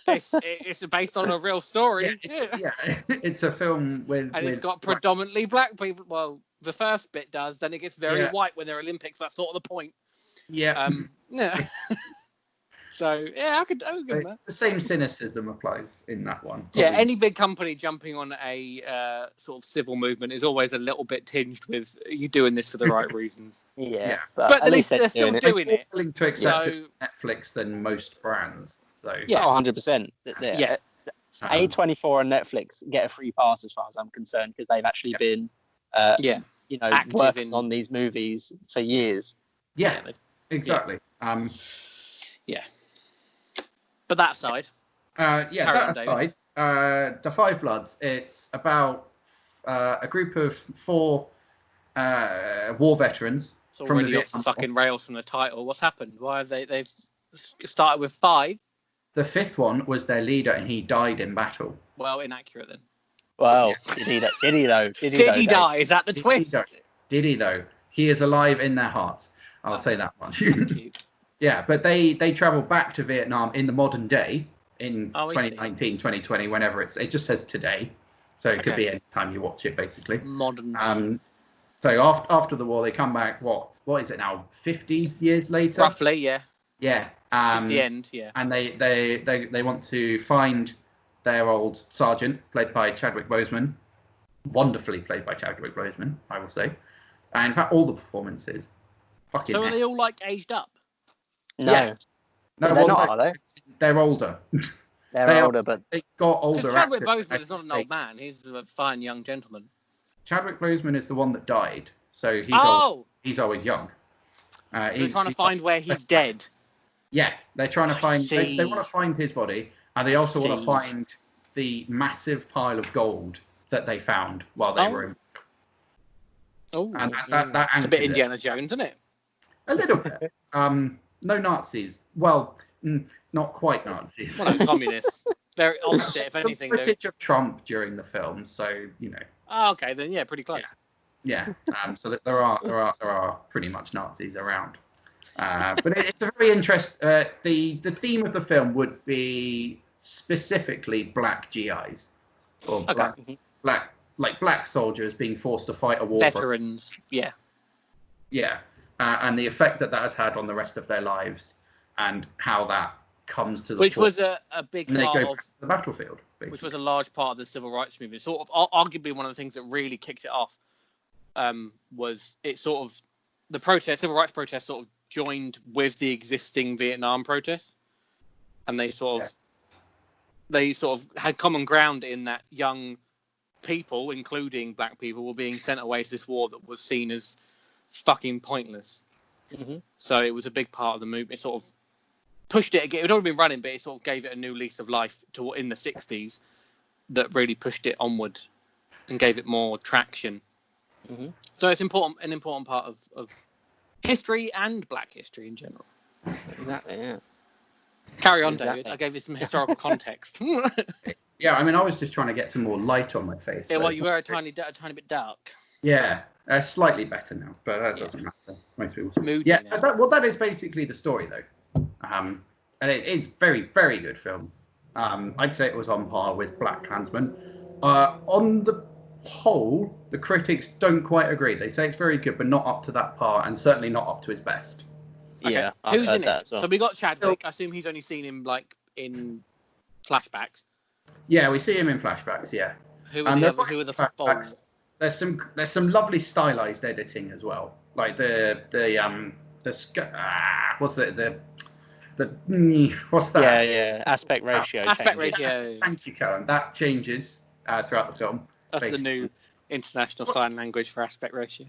it's based on a real story. It's a film with, and it's got predominantly black people. Well, the first bit does, then it gets very white when they're Olympics. That's sort of the point. Yeah. So I could give that. The same cynicism applies in that one. Probably. Yeah, any big company jumping on a sort of civil movement is always a little bit tinged with you doing this for the right reasons. But at least they're still doing it. Willing to accept Netflix than most brands. So 100%. Yeah. A24 and Netflix get a free pass as far as I'm concerned because they've actually been working on these movies for years. Yeah, exactly. But that side. That aside, The Five Bloods. It's about a group of 4 war veterans. It's already off the fucking rails from the title. What's happened? Why have they've started with 5? The 5th one was their leader, and he died in battle. Well, inaccurate then. Well, did he though? Did he die? Is that the twist? Did he though? He is alive in their hearts. I'll say that one. Yeah, but they travel back to Vietnam in the modern day in 2019, 2020, whenever it just says today. So it could be any time you watch it, basically. Modern day. So after the war, they come back, what is it now, 50 years later? Roughly, yeah. Yeah. At the end, yeah. And they want to find their old sergeant, played by Chadwick Boseman. Wonderfully played by Chadwick Boseman, I will say. And in fact, all the performances. So are they all aged up? No. Yeah. No, they're not, are they? They're older. They're older, but they got older. Because Chadwick Boseman is not an old man; he's a fine young gentleman. Chadwick Boseman is the one that died, so he's old. He's always young. So they're trying to find where he's dead. Yeah, they're trying to find. They want to find his body, and they also want to find the massive pile of gold that they found while they were in. Oh, and that's a bit Indiana Jones, isn't it? A little bit. No Nazis. Well, not quite Nazis. Well, no, communists. They're opposite, if anything. Footage of Trump during the film, so you know. Oh, okay, then pretty close. Yeah. So that there are pretty much Nazis around. But it's a very interesting. The theme of the film would be specifically black GIs or black soldiers being forced to fight a war. Veterans. Yeah. And the effect that has had on the rest of their lives, and how that comes to the which was a big part of the battlefield, basically. Which was a large part of the civil rights movement. Sort of, arguably, one of the things that really kicked it off was it sort of the civil rights protest, sort of joined with the existing Vietnam protests, and they sort of had common ground in that young people, including black people, were being sent away to this war that was seen as fucking pointless. Mm-hmm. So it was a big part of the movement. It sort of pushed it. It had already been running, but it sort of gave it a new lease of life in the 60s that really pushed it onward and gave it more traction. Mm-hmm. So it's an important part of history and black history in general. Exactly, yeah. Carry on, David. I gave you some historical context. Yeah, I mean, I was just trying to get some more light on my face. Yeah, well, you were a tiny bit dark. Yeah, slightly better now, but that doesn't matter. Most people. Moody now. That is basically the story, though. And it is very, very good film. I'd say it was on par with Black Klansman. On the whole, the critics don't quite agree. They say it's very good, but not up to that par, and certainly not up to his best. Okay. Yeah, who's in it? Well. So we got Chadwick. I assume he's only seen him in flashbacks. Yeah, we see him in flashbacks. Yeah. Who are the flashbacks? There's some lovely stylized editing as well, like what's that? Yeah, aspect ratio. Aspect ratio. Thank you, Karen. That changes throughout the film. That's basically the new international sign language for aspect ratio.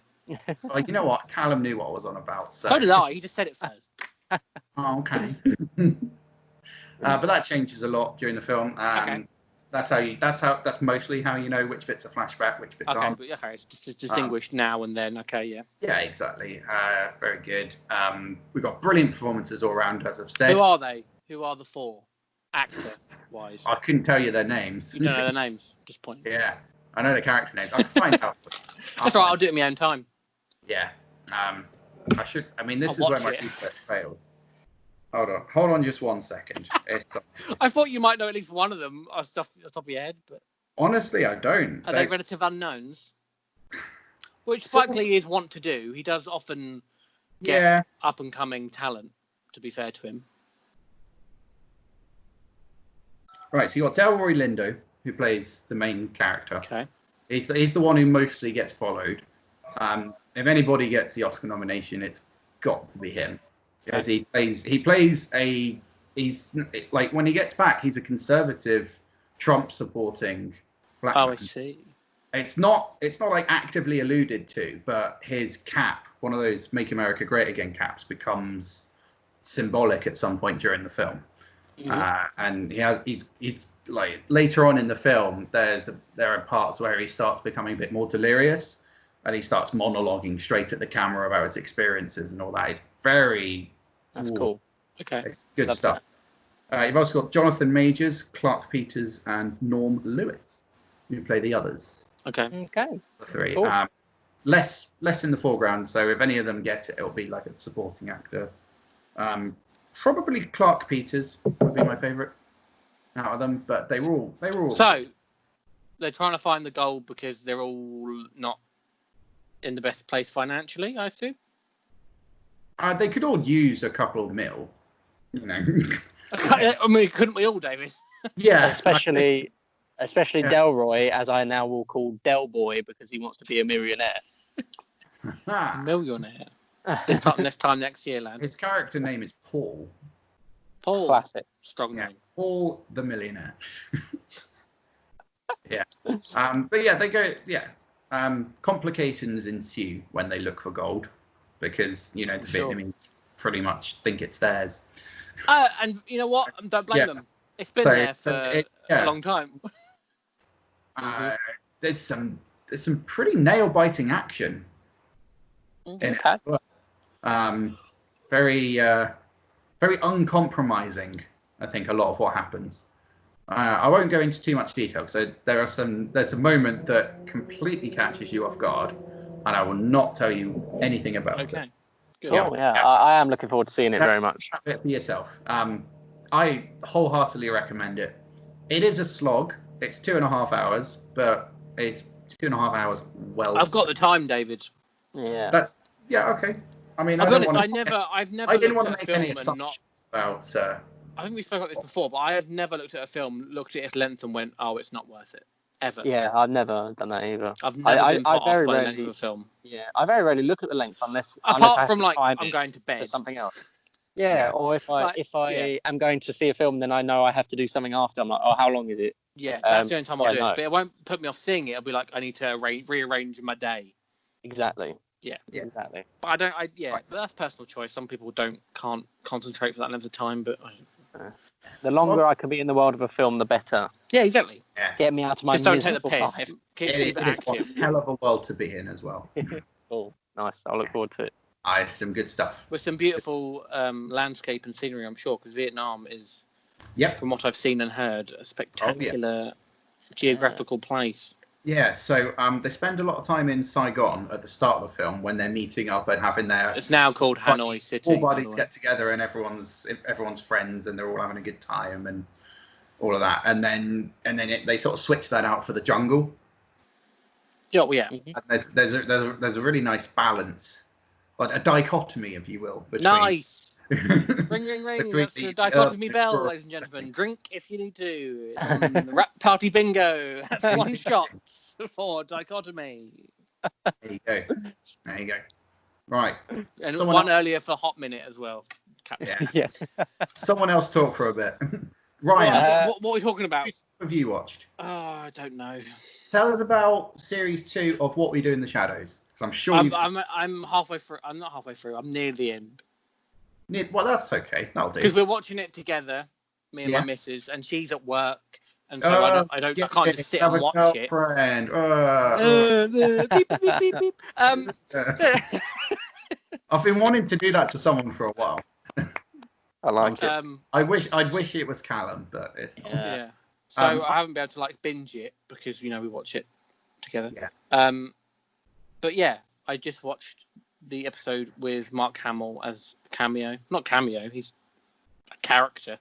Well, you know what? Callum knew what I was on about. So did I. He just said it first. Oh, okay. But that changes a lot during the film. Okay. That's mostly how you know which bits are flashback, which bits Okay, aren't. but it's just distinguished now and then. Okay, yeah. Yeah, exactly. Very good. We've got brilliant performances all around, as I've said. Who are they? Who are the four, actor-wise? I couldn't tell you their names. You don't know their names. Just point. Yeah, I know the character names. I can find out. That's all right. I'll do it in my own time. Yeah. I should. I mean, this I'll is where watch my it. research failed. Hold on, just 1 second. I thought you might know at least one of them off the top of your head, but Honestly, I don't. are they relative unknowns? Which Spike Lee is wont to do. He does often get up and coming talent, to be fair to him. Right, so you got Delroy Lindo, who plays the main character. Okay. He's the one who mostly gets followed. If anybody gets the Oscar nomination, it's got to be him. Because he's like, when he gets back, he's a conservative, Trump supporting black man. I see. It's not like actively alluded to, but his cap, one of those "Make America Great Again" caps, becomes symbolic at some point during the film. And he's like, later on in the film, there are parts where he starts becoming a bit more delirious, and he starts monologuing straight at the camera about his experiences and all that. It's that's cool. Okay, it's good stuff. You've also got Jonathan Majors, Clark Peters, and Norm Lewis, who play the others. Okay. The three. Cool. Less in the foreground. So if any of them get it, it'll be like a supporting actor. Probably Clark Peters would be my favourite out of them, but they were all. So they're trying to find the gold because they're all not in the best place financially, I assume. They could all use a couple of mil, you know. I mean, couldn't we all, David? Yeah, especially Delroy, as I now will call Del Boy, because he wants to be a millionaire. Millionaire. This time next year, lad. His character name is Paul. Paul. Classic. Strong name. Paul the millionaire. Yeah. But yeah, they go. Yeah. Complications ensue when they look for gold, because the Vietnamese pretty much think it's theirs. And you know what? Don't blame them. It's been there for a long time. There's some pretty nail biting action. In it. Very uncompromising. I think a lot of what happens. I won't go into too much detail, because there's a moment that completely catches you off guard, and I will not tell you anything about it. Okay. Good. Oh, yeah. I am looking forward to seeing it very much. Have it for yourself. I wholeheartedly recommend it. It is a slog. It's 2.5 hours, but it's 2.5 hours well. I've got the time, David. Yeah. Okay. I mean, I'll be honest. I've never looked want to at a make any film and not. About. I think we spoke about this before, but I have never looked at a film, looked at its length, and went, "Oh, it's not worth it." Ever. Yeah, I've never done that either. I've never been put off by the length of a film. Yeah, I very rarely look at the length unless from like I'm going to bed. Something else. Yeah, or if I am going to see a film, then I know I have to do something after. I'm like, oh, how long is it? Yeah, that's the only time I'll do it. But it won't put me off seeing it. I'll be like, I need to rearrange my day. Exactly. Yeah, exactly. But but that's personal choice. Some people can't concentrate for that length of time. But the longer I can be in the world of a film, the better. Yeah, exactly. Yeah. Get me out of my Just don't take the miserable piss. life. Keep it active. It's a hell of a world to be in as well. Cool, nice. I'll look forward to it. Some good stuff. With some beautiful landscape and scenery, I'm sure, because Vietnam is, from what I've seen and heard, a spectacular geographical place. Yeah, so they spend a lot of time in Saigon at the start of the film when they're meeting up and having their... It's now called Hanoi City. All bodies get together and everyone's friends and they're all having a good time and all of that. And then they sort of switch that out for the jungle. Yeah, well, yeah. And there's a really nice balance, like a dichotomy, if you will. Between... Nice. Ring, ring, ring. That's the dichotomy bell, ladies and gentlemen. Drink if you need to. It's on the Rap Party Bingo. That's one shot for dichotomy. There you go. Right. And one earlier for Hot Minute as well. Yes. Someone else talk for a bit. Ryan, what are we talking about? What have you watched? Oh, I don't know. Tell us about series 2 of What We Do in the Shadows. Because I'm sure I'm halfway through. I'm not halfway through. I'm near the end. Well, that's okay. That'll do. Because we're watching it together, me and my missus, and she's at work, and so I can't just sit and watch it. Beep, beep, beep, beep. I've been wanting to do that to someone for a while. I like it. I'd wish it was Callum, but it's not. Yeah. So I haven't been able to like binge it because we watch it together. Yeah. But yeah, I just watched the episode with Mark Hamill as a cameo. Not cameo, he's a character.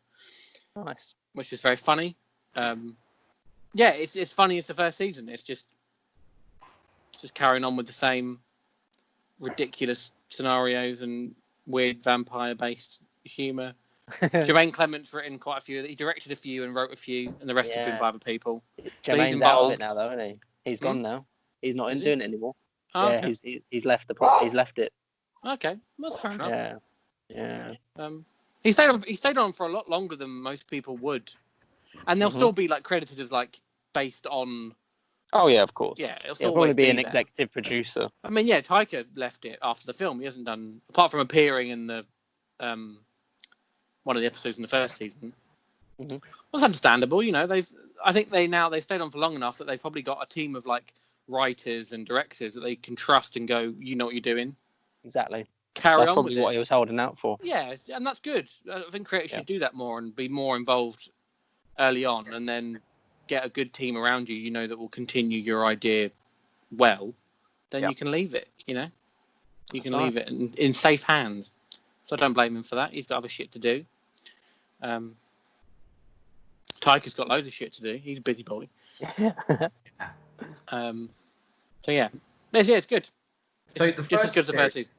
Nice. Which is very funny. Yeah, it's funny as the first season. It's just carrying on with the same ridiculous scenarios and weird vampire-based humour. Jermaine Clement's written quite a few. He directed a few and wrote a few, and the rest have been by other people. Jermaine's out of it now, though, isn't he? He's gone now. He's not doing it anymore. Oh, yeah, okay. He's left the plot. He's left it. Okay, that's fair enough. Yeah. He stayed on for a lot longer than most people would, and they'll still be like credited as like based on. Oh yeah, of course. Yeah, he'll probably be an executive producer. I mean, yeah, Taika left it after the film. He hasn't done apart from appearing in the one of the episodes in the first season. Mm-hmm. That's understandable, I think they stayed on for long enough that they've probably got a team of like writers and directors that they can trust and go, you know what you're doing. Exactly. That's probably what he was holding out for. Yeah, and that's good. I think creators should do that more and be more involved early on, and then get a good team around you, that will continue your idea well. Then you can leave it. You can leave it in safe hands. So I don't blame him for that. He's got other shit to do. Taika's got loads of shit to do. He's a busy boy. So yeah, it's good. So it's just as good as the first season.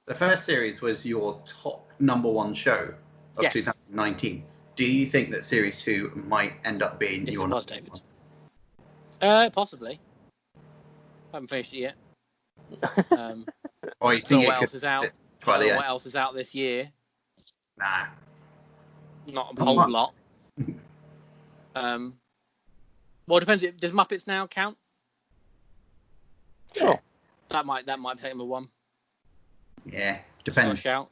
The first series was your top #1 show of 2019. Do you think that series 2 might end up being your number one? Possibly. I haven't finished it yet. Or you think what else is out? I don't know what else is out this year. Nah. Not a whole lot. Well, it depends. Does Muppets Now count? Sure. That might take them a 1. Yeah, depends. It's got a shout.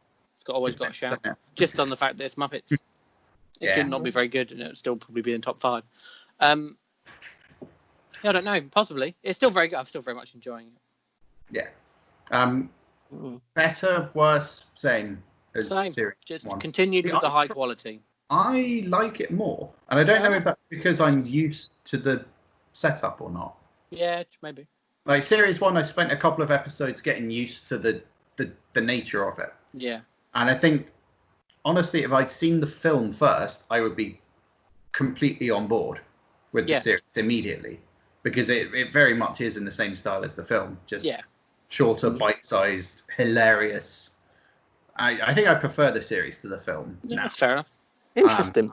Always got a shout. Just on the fact that it's Muppets. It could not be very good, and it would still probably be in top 5. I don't know. Possibly. It's still very good. I'm still very much enjoying it. Yeah. Better, worse, same as same. Series Just 1. continued with the high quality. I like it more, and I don't know if that's because I'm used to the setup or not. Yeah, maybe. Like Series 1, I spent a couple of episodes getting used to the nature of it. Yeah. And I think, honestly, if I'd seen the film first, I would be completely on board with the series immediately, because it very much is in the same style as the film, just shorter, bite-sized, hilarious. I think I prefer the series to the film. Yeah, that's fair enough. Interesting.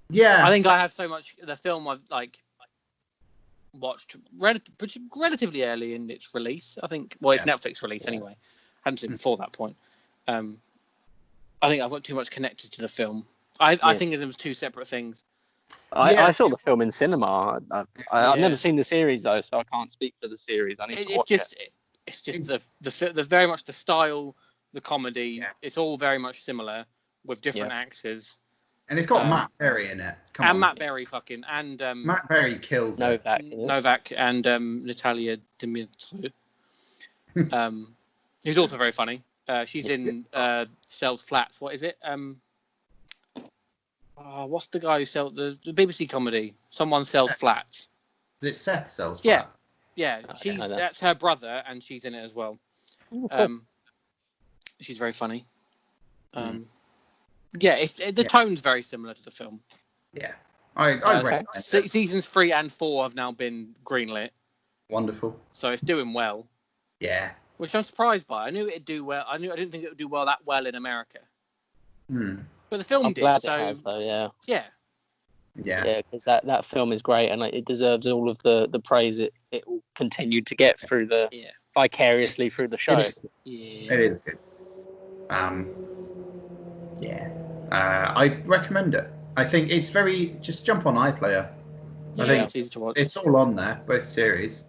Yeah. I think I have so much. The film I've watched relatively early in its release. I think, it's Netflix release anyway. I hadn't seen it before that point. I think I've got too much connected to the film. I think there was 2 separate things. I saw the film in cinema. I've never seen the series though, so I can't speak for the series. I need to watch it. It's just the very much the style, the comedy. Yeah. It's all very much similar with different actors. And it's got Matt Berry in it. Matt Berry Matt Berry kills Novak and Natalia Dimitrov. Who's also very funny. She's in Sells Flats. What is it? What's the guy who sells the BBC comedy? Someone Sells Flats. Is it Seth Sells Flats? Yeah. That's her brother, and she's in it as well. She's very funny. The tone's very similar to the film. Yeah, I recognise it. Seasons 3 and 4 have now been greenlit. Wonderful. So it's doing well. Yeah. Which I'm surprised by. I knew it'd do well. I didn't think it would do well that well in America. But the film did. Glad it has, though, yeah. Yeah. Yeah, because that film is great, and it deserves all of the praise it will continue to get through vicariously through the show. It is good. I recommend it. I think it's just jump on iPlayer. I think it's easy to watch. It's all on there, both series.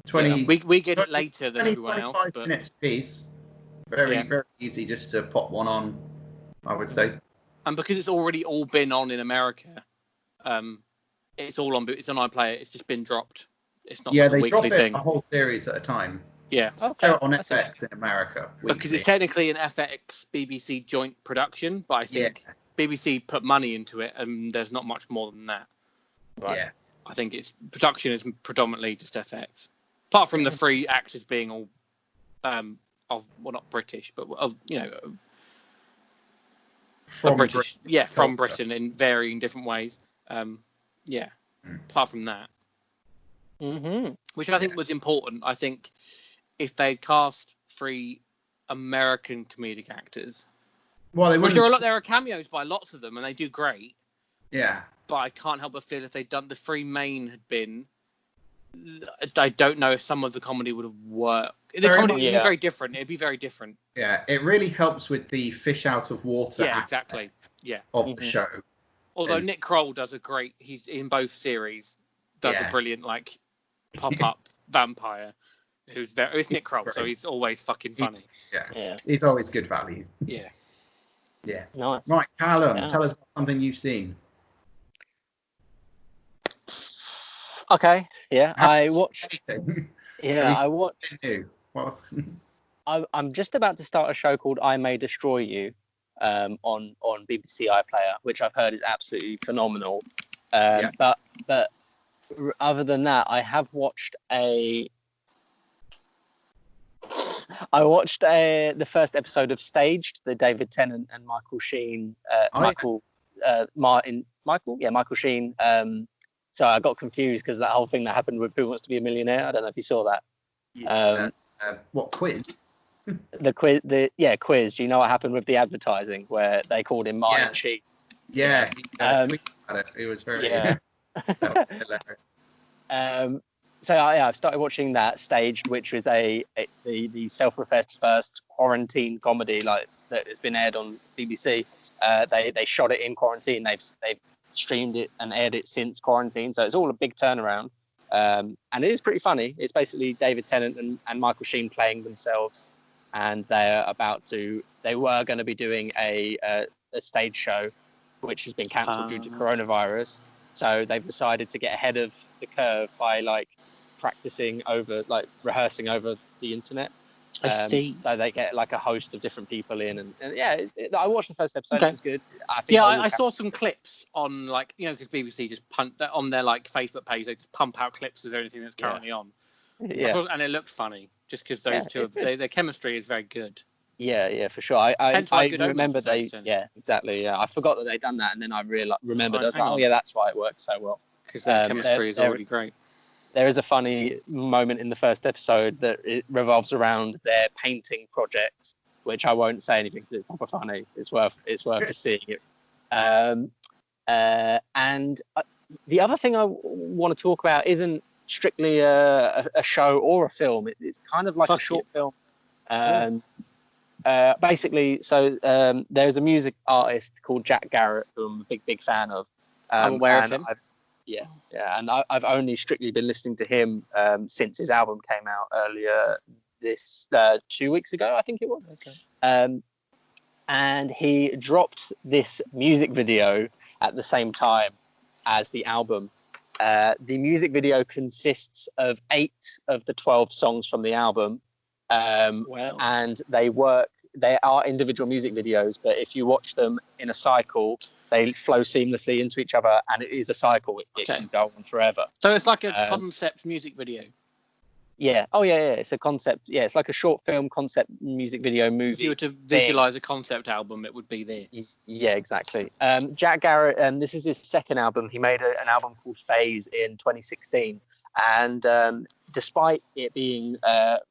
20. We get it later than everyone else, 25 but minutes apiece. Very easy just to pop one on, I would say. And because it's already all been on in America, it's on iPlayer. It's just been dropped. It's not like a weekly thing. A whole series at a time. Yeah. Okay. Show it on FX in America. Because it's technically an FX BBC joint production, but I think BBC put money into it, and there's not much more than that. Right. Yeah. I think its production is predominantly just FX, apart from the 3 actors being all not British, but of from British, Britain. From Britain in varying different ways. Apart from that, which I think was important. I think if they cast 3 American comedic actors, there are cameos by lots of them, and they do great. Yeah. But I can't help but feel if they'd done the 3 main had been, I don't know if some of the comedy would have worked. The comedy would be very different. It'd be very different. Yeah, it really helps with the fish out of water exactly. Of the show. Although Nick Kroll he's in both series, does a brilliant pop-up vampire who's there. It's Nick Kroll, so he's always fucking funny. He's always good value. Yeah. Nice. Right, Callum, tell us about something you've seen. Okay, I watched. I'm just about to start a show called I May Destroy You, on BBC iPlayer, which I've heard is absolutely phenomenal. But other than that, I have watched the first episode of Staged, the David Tennant and Michael Sheen, Michael Sheen. So I got confused because that whole thing that happened with Who Wants to Be a Millionaire. I don't know if you saw that. What quiz? The quiz. Quiz. Do you know what happened with the advertising where they called him Martin Sheen? Yeah. It was very. Yeah. That was hilarious. I've started watching that Staged, which was the self-professed first quarantine comedy that has been aired on BBC. They shot it in quarantine. They've streamed it and aired it since quarantine, so it's all a big turnaround, and it is pretty funny. It's basically David Tennant and Michael Sheen playing themselves, and they were going to be doing a stage show which has been cancelled due to coronavirus, so they've decided to get ahead of the curve by rehearsing over the internet. I see. So they get a host of different people in, and I watched the first episode. It was good. I saw some clips on because BBC just on their Facebook page. They just pump out clips of anything that's currently on. And it looks funny just because those two, their chemistry is very good. Yeah, for sure. I remember exactly. Yeah, I forgot that they'd done that, and then I remembered. I was like, that's why it works so well. Because their chemistry is already great. There is a funny moment in the first episode that it revolves around their painting project, which I won't say anything because it's proper funny. It's worth just seeing it. And the other thing I want to talk about isn't strictly a show or a film. It's kind of like a short film. Basically, there's a music artist called Jack Garrett who I'm a big fan of. I'm aware of him. And I've only strictly been listening to him since his album came out earlier this 2 weeks ago, I think it was. Okay. And he dropped this music video at the same time as the album. The music video consists of 8 of the 12 songs from the album, and they are individual music videos, but if you watch them in a cycle, they flow seamlessly into each other, and it is a cycle. It can go on forever. So it's like a concept music video. Yeah. Oh, yeah. It's a concept. Yeah, it's like a short film concept music video movie. If you were to visualize a concept album, it would be this. Yeah, exactly. Jack Garrett, this is his second album. He made an album called Phase in 2016, and despite it being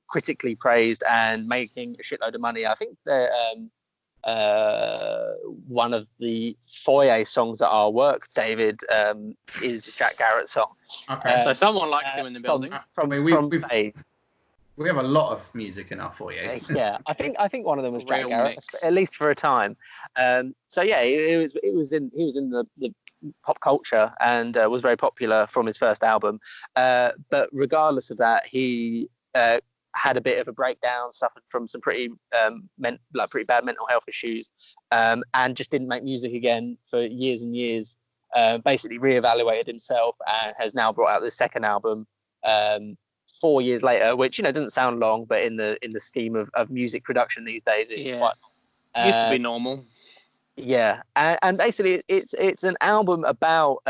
critically praised and making a shitload of money, I think one of the foyer songs at our work, David, is Jack Garrett's song. Okay, so someone likes him in the building. We have a lot of music in our foyer. Yeah, I think one of them was Jack Garrett, at least for a time. He was in the pop culture and was very popular from his first album. But regardless of that, he had a bit of a breakdown, suffered from some pretty pretty bad mental health issues, and just didn't make music again for years and years. Basically reevaluated himself and has now brought out this second album 4 years later, which doesn't sound long, but in the scheme of music production these days, it's quite used to be normal. Yeah, and basically it's an album about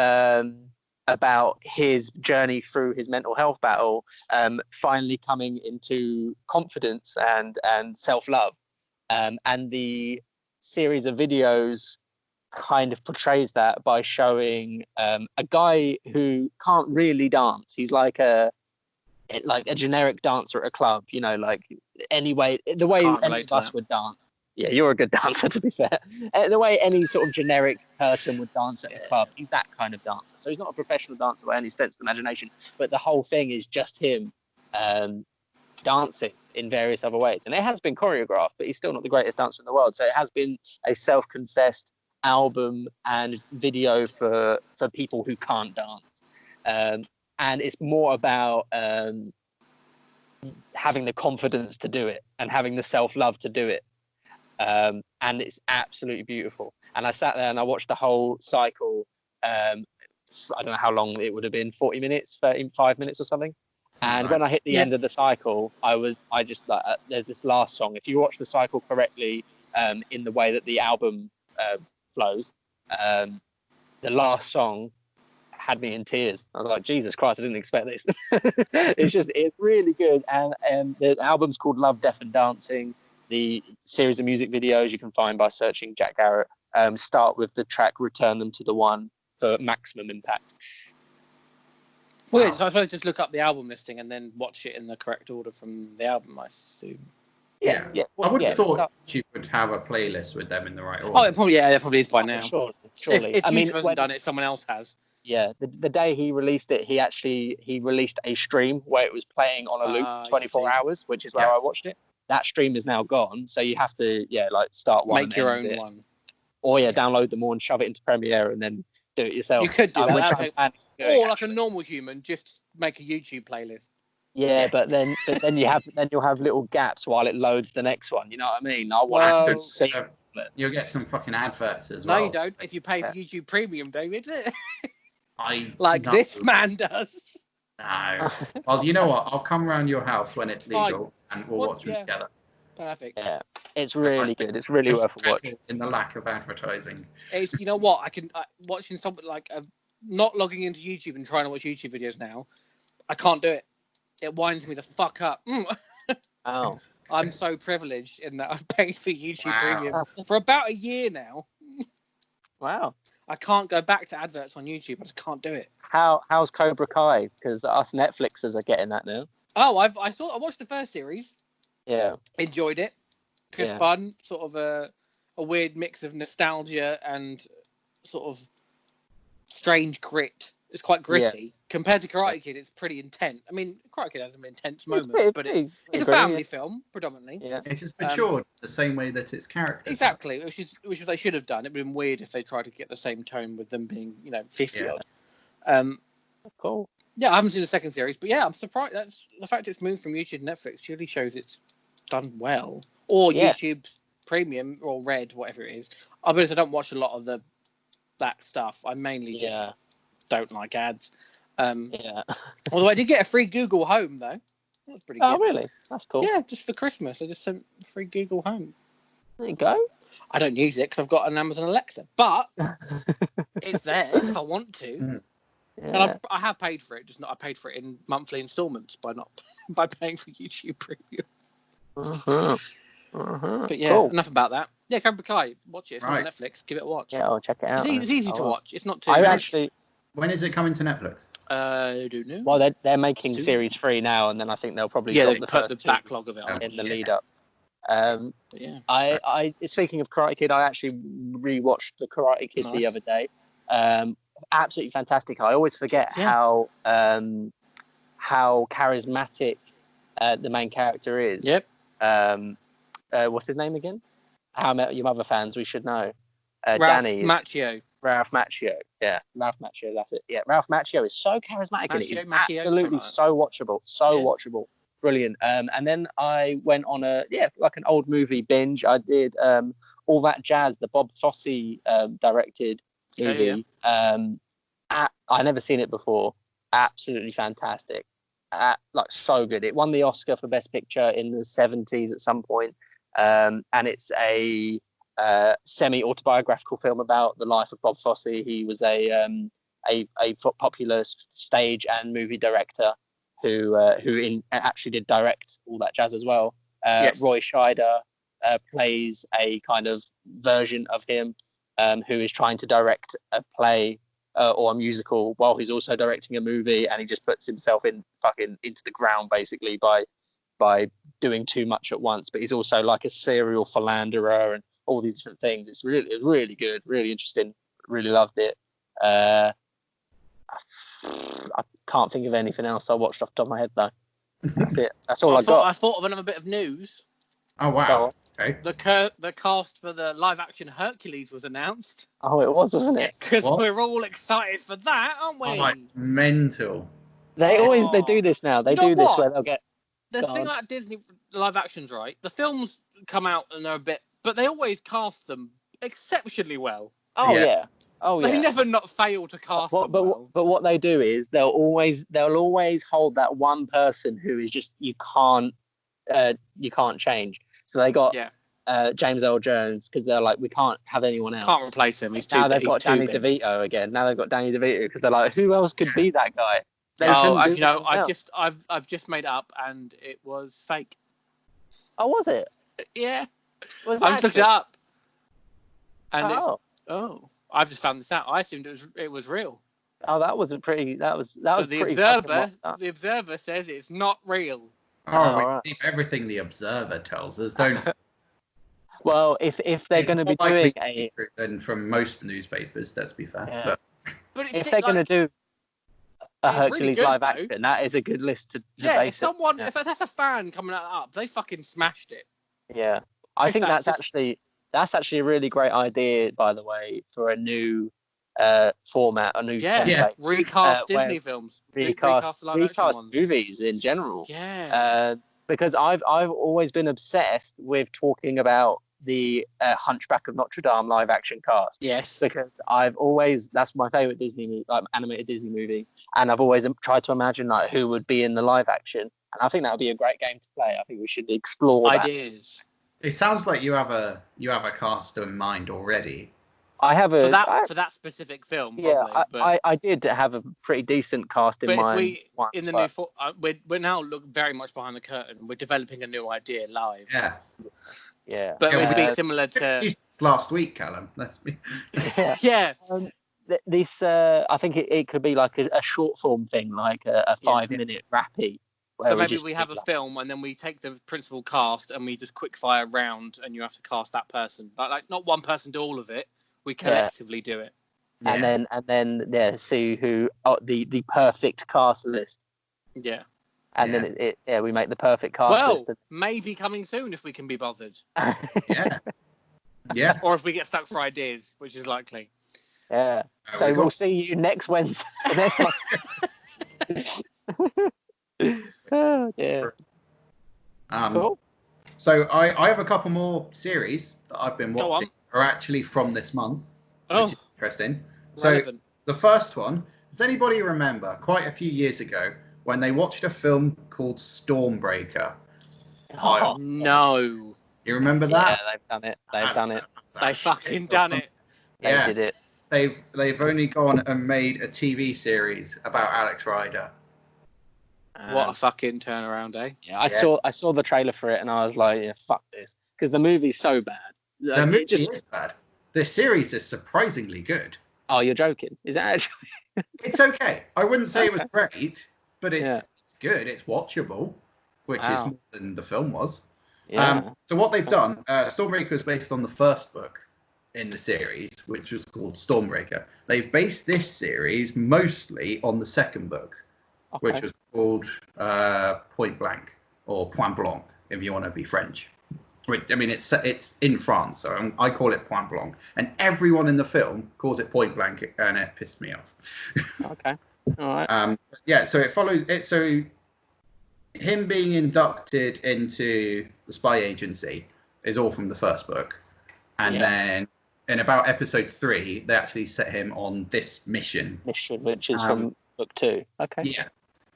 his journey through his mental health battle, finally coming into confidence and self-love, and the series of videos kind of portrays that by showing a guy who can't really dance. He's like a generic dancer at a club, like the way any of us would dance. Yeah, you're a good dancer, to be fair. The way any sort of generic person would dance at a club, he's that kind of dancer. So he's not a professional dancer by any sense of the imagination, but the whole thing is just him dancing in various other ways. And it has been choreographed, but he's still not the greatest dancer in the world. So it has been a self-confessed album and video for people who can't dance. And it's more about having the confidence to do it and having the self-love to do it. And it's absolutely beautiful. And I sat there and I watched the whole cycle. I don't know how long it would have been, 40 minutes, 35 minutes or something. And when I hit the end of the cycle, I just like, there's this last song. If you watch the cycle correctly, in the way that the album flows, the last song had me in tears. I was like, Jesus Christ, I didn't expect this. It's really good. And the album's called Love, Death and Dancing. The series of music videos you can find by searching Jack Garrett start with the track Return Them to the One for maximum impact. Well, so I suppose just look up the album listing and then watch it in the correct order from the album, I assume. Yeah. I would have thought you would have a playlist with them in the right order. Oh, it probably is by now. Surely. If YouTube hasn't done it, someone else has. Yeah, the day he released it, he released a stream where it was playing on a loop 24 hours, which is where I watched it. That stream is now gone, so you have to start one. Make your own one. Or download them all and shove it into Premiere and then do it yourself. You could do that. Or like a normal human, just make a YouTube playlist. Yeah, but then you'll have little gaps while it loads the next one. You know what I mean? I want to see. You'll get some fucking adverts as well. No, you don't. If you pay for YouTube Premium, David. Like this man does. No. Well, you know what? I'll come around your house when it's legal and we'll watch them together. Perfect. Yeah, it's really good. It's really worth a watch. In the lack of advertising. It's, you know what? Watching something like not logging into YouTube and trying to watch YouTube videos now. I can't do it. It winds me the fuck up. Oh. I'm so privileged in that I've paid for YouTube Premium for about a year now. Wow. I can't go back to adverts on YouTube. I just can't do it. How's Cobra Kai? Because us Netflixers are getting that now. Oh, I watched the first series. Yeah. Enjoyed it. Good fun. Sort of a weird mix of nostalgia and sort of strange grit. It's quite gritty. Compared to Karate Kid, it's pretty intense. I mean, Karate Kid has some intense moments, but it's a family film, predominantly. Yeah. It is matured the same way that its characters. Exactly, which they should have done. It'd been weird if they tried to get the same tone with them being, 50 odd. Cool. Yeah, I haven't seen the second series, but I'm surprised. That's the fact it's moved from YouTube to Netflix surely shows it's done well. Or YouTube's Premium or Red, whatever it is. I'll be honest, I don't watch a lot of that stuff. I mainly just don't like ads. Although I did get a free Google Home though. That's pretty good. Oh really? That's cool. Yeah, just for Christmas. I just sent free Google Home. There you go. I don't use it because I've got an Amazon Alexa, but it's there if I want to. Yeah. And I have paid for it, just not. I paid for it in monthly installments by paying for YouTube Premium. But cool. Enough about that. Yeah, Cobra Kai, watch it. It's on Netflix. Give it a watch. Yeah, I'll check it out. It's easy to watch. It's not too. When is it coming to Netflix? I don't know. Well, they're making series 3 now, and then I think they'll probably they put the backlog of it on in the lead up. I speaking of Karate Kid, I actually rewatched the Karate Kid the other day. Absolutely fantastic. I always forget how charismatic the main character is. Yep. What's his name again? How I Met Your Mother fans, we should know. Ralph Danny. Macchio. Ralph Macchio. Yeah, Ralph Macchio. That's it. Yeah, Ralph Macchio is so charismatic and it is Macchio, absolutely so watchable. So watchable. Brilliant. And then I went on like an old movie binge. I did All That Jazz, the Bob Fosse directed movie. I never seen it before. Absolutely fantastic. Like so good. It won the Oscar for Best Picture in the 70s at some point. And it's a semi-autobiographical film about the life of Bob Fosse. He was a popular stage and movie director who actually did direct All That Jazz as well. Roy Scheider plays a kind of version of him who is trying to direct a play or a musical while he's also directing a movie, and he just puts himself into the ground basically by doing too much at once. But he's also like a serial philanderer and all these different things. It's really good, really interesting. Really loved it. I can't think of anything else I watched off the top of my head though. That's it. That's all I got. I thought of another bit of news. Oh wow! Okay. The cast for the live-action Hercules was announced. Oh, it was, wasn't it? Because we're all excited for that, aren't we? Oh, mental. They do this now. They do this where they'll get. The thing about Disney live actions, right? The films come out and they're a bit, but they always cast them exceptionally well. Oh yeah. They never not fail to cast them well. But what they do is they'll always hold that one person who is just you can't change. So they got James Earl Jones because they're like, we can't have anyone else. Can't replace him. He's too now big. They've got Danny DeVito again. Now they've got Danny DeVito because they're like, who else could be that guy? I've just made it up and it was fake. Oh, was it? Yeah. I just looked it up. And I've just found this out. I assumed it was real. Oh, that was pretty. But the Observer says it's not real. Oh, we believe everything the Observer tells us, don't we? Well, if they're going to be doing than from most newspapers, let's be fair. But if they're going to do a Hercules live action, that is a good list to base if that's a fan coming up, they fucking smashed it. Yeah, I think that's actually a really great idea, by the way, for a new format, a new template. Recast Disney films, recast movies in general. Yeah, because I've always been obsessed with talking about the Hunchback of Notre Dame live action cast. Yes, because that's my favorite Disney animated Disney movie, and I've always tried to imagine like who would be in the live action, and I think that would be a great game to play. I think we should explore ideas. It sounds like you have a cast in mind already. I have for that specific film. Probably, I did have a pretty decent cast in mind. We're now very much behind the curtain. We're developing a new idea live. Yeah. But it would be similar to last week, Callum. That's me. Yeah. This I think it could be like a short form thing, like a 5-minute rappy. So maybe we have a film and then we take the principal cast and we just quick fire round and you have to cast that person. Like not one person do all of it. We collectively do it. And then see who the perfect cast list. Yeah. And then we make the perfect cast list. Maybe coming soon if we can be bothered. Yeah. Or if we get stuck for ideas, which is likely. Yeah. So we'll see you next Wednesday. Oh, yeah. Cool. So I have a couple more series that I've been watching are actually from this month, which is interesting. Relevant. So the first one, does anybody remember quite a few years ago when they watched a film called Stormbreaker? Oh, no. You remember that? Yeah, they've done it. They fucking done it. They did it. They've only gone and made a TV series about Alex Rider. What a fucking turnaround, eh? Yeah, I saw the trailer for it and I was like, yeah, fuck this, because the movie's so bad. The movie is bad. The series is surprisingly good. Oh, you're joking? Is it actually? It's okay. I wouldn't say it was great, but it's good. It's watchable, which is more than the film was. Yeah. So what they've done, Stormbreaker is based on the first book in the series, which was called Stormbreaker. They've based this series mostly on the second book, which was called Point Blank, or Point Blanc, if you want to be French. I mean, it's in France, so I call it Point Blanc, and everyone in the film calls it Point Blank, and it pissed me off. Okay, all right. Yeah, so it follows it. So him being inducted into the spy agency is all from the first book, and then in about episode 3, they actually set him on this mission, which is from book 2. Okay, yeah,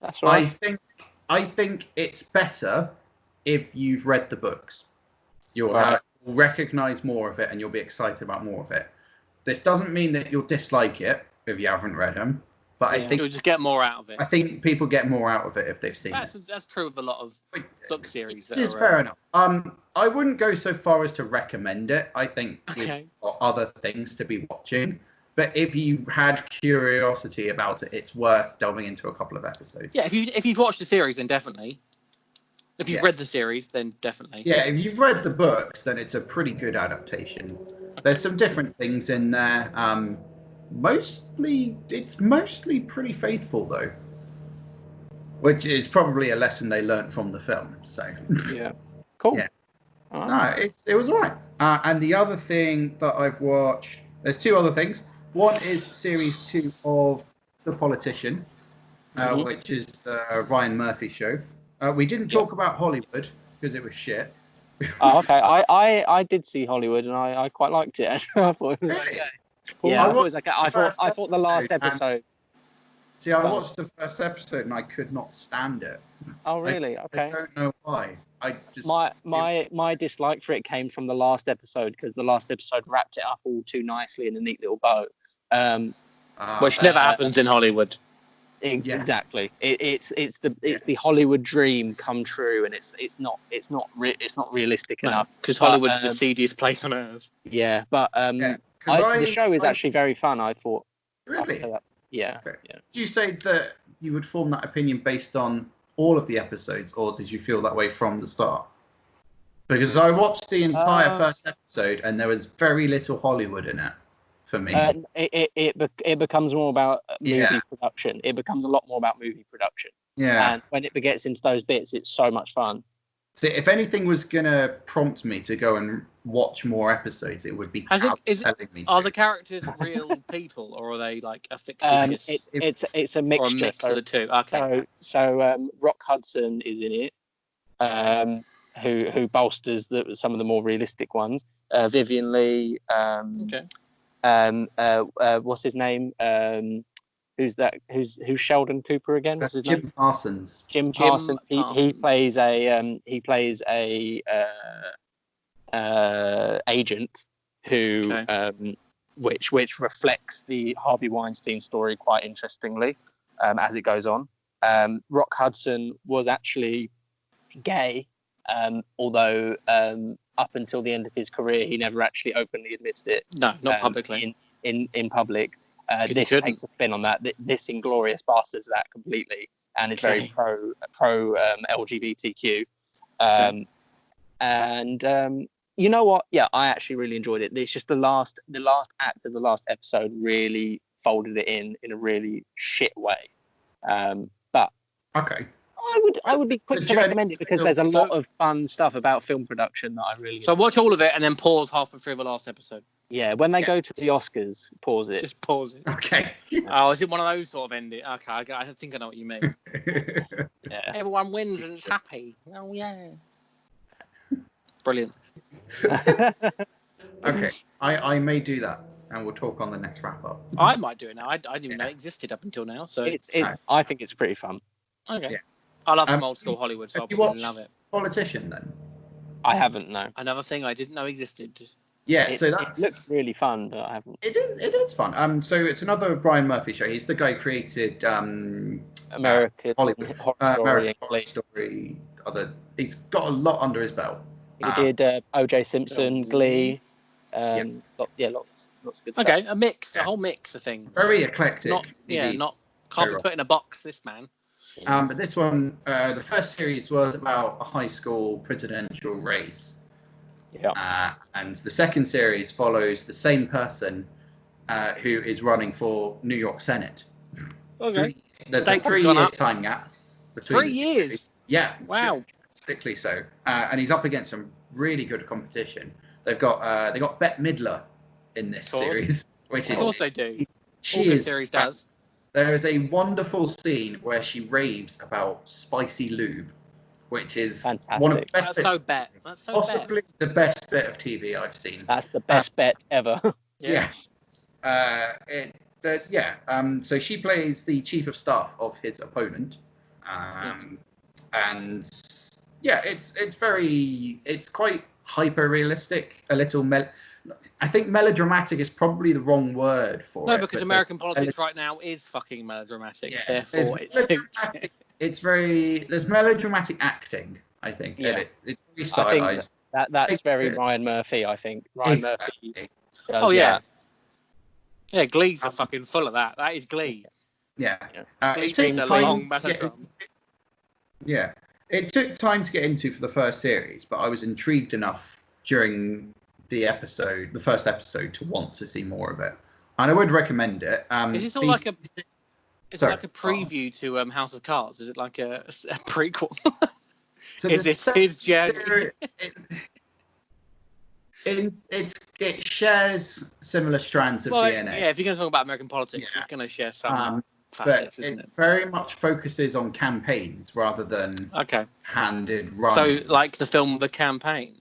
that's all right. I think it's better if you've read the books. You'll recognize more of it, and you'll be excited about more of it. This doesn't mean that you'll dislike it if you haven't read them, but I think you'll just get more out of it. I think people get more out of it if they've seen it. That's true of a lot of book series. Which is fair enough. I wouldn't go so far as to recommend it. I think you've got other things to be watching. But if you had curiosity about it, it's worth delving into a couple of episodes. Yeah, if you've watched the series, then definitely. If you've read the series, then definitely. Yeah, if you've read the books, then it's a pretty good adaptation. There's some different things in there. It's mostly pretty faithful though, which is probably a lesson they learned from the film. So yeah, cool. Yeah, no, it was alright. And the other thing that I've watched, there's 2 other things. One is series 2 of The Politician, which is Ryan Murphy's show. We didn't talk about Hollywood because it was shit. Oh, okay. I did see Hollywood and I quite liked it. I thought it was okay. Yeah, I thought it was okay. I thought the last episode. See, I watched the first episode and I could not stand it. Oh, really? Okay. I don't know why. I just my dislike for it came from the last episode because the last episode wrapped it up all too nicely in a neat little bow. Which never happens in Hollywood. Exactly. It's the Hollywood dream come true, and it's not realistic enough because Hollywood is the seediest place on earth. Yeah, but the show is actually very fun. I thought. Really? Yeah. Okay. Yeah. Did you say that you would form that opinion based on all of the episodes, or did you feel that way from the start? Because I watched the entire first episode, and there was very little Hollywood in it. For me, it becomes more about movie production. It becomes a lot more about movie production. Yeah. And when it gets into those bits, it's so much fun. So if anything was gonna prompt me to go and watch more episodes, it would be telling me. Are the characters real people, or are they like a fictitious? It's a mixture. Or a mix of the two. Okay. So Rock Hudson is in it. Who bolsters some of the more realistic ones. Vivian Lee. What's his name? Who's that? Who's Sheldon Cooper again? What's his name? Jim Parsons. Jim Parsons. He plays a agent who which reflects the Harvey Weinstein story quite interestingly as it goes on. Rock Hudson was actually gay, although up until the end of his career, he never actually openly admitted it. No, not publicly. In public. This takes a spin on that. This Inglourious Basterds that completely, and it's very pro LGBTQ. And you know what? Yeah, I actually really enjoyed it. It's just the last act of the last episode really folded it in a really shit way. But okay. I would be quick to recommend it because there's a lot of fun stuff about film production that I really enjoy. So watch all of it and then pause halfway through the last episode. Yeah, when they go to the Oscars, pause it. Just pause it. Okay. Oh, is it one of those sort of ending? Okay, I think I know what you mean. Yeah. Everyone wins and it's happy. Oh yeah. Brilliant. Okay, I may do that, and we'll talk on the next wrap up. I might do it now. I didn't even know it existed up until now. So I think it's pretty fun. Okay. Yeah. I love some old school Hollywood, so I'll probably love it. Politician then? I haven't, no. Another thing I didn't know existed. Yeah, it looks really fun, but I haven't. It is fun. So it's another Brian Murphy show. He's the guy who created American Hollywood Horror Story. He's got a lot under his belt. He did O.J. Simpson, Glee. Lots of good stuff. Okay, a whole mix of things. Very eclectic. Can't be put in a box. This man. But this one, the first series was about a high school presidential race. Yeah. And the second series follows the same person who is running for New York Senate. Okay. There's a 3-year time gap. 3 years? Yeah. Wow. Strictly so. And he's up against some really good competition. They got Bette Midler in this series, which of course they do. She All good is. series does. There is a wonderful scene where she raves about spicy lube, which is Fantastic. one of the best. That's so bet. That's so possibly the best bit of TV I've seen. That's the best bet ever. Yeah. So she plays the chief of staff of his opponent, and yeah, it's quite hyper realistic, a little I think melodramatic is probably the wrong word for it. No, because American politics right now is fucking melodramatic. Yeah, therefore, it suits. There's melodramatic acting, I think. Yeah. It's very stylized. I think that's very Ryan Murphy, I think. Murphy does, Yeah, Glee's are fucking full of that. That is Glee. Yeah. Glee's just a long melodrama. Yeah. It took time to get into for the first series, but I was intrigued enough during the first episode, to want to see more of it. And I would recommend it. Is it all like a... Is it like a preview to House of Cards? Is it like a prequel? So is this his journey? It shares similar strands of DNA. Yeah, if you're going to talk about American politics, it's going to share some facets, isn't it? Very much focuses on campaigns rather than handed run. So, like the film The Campaign.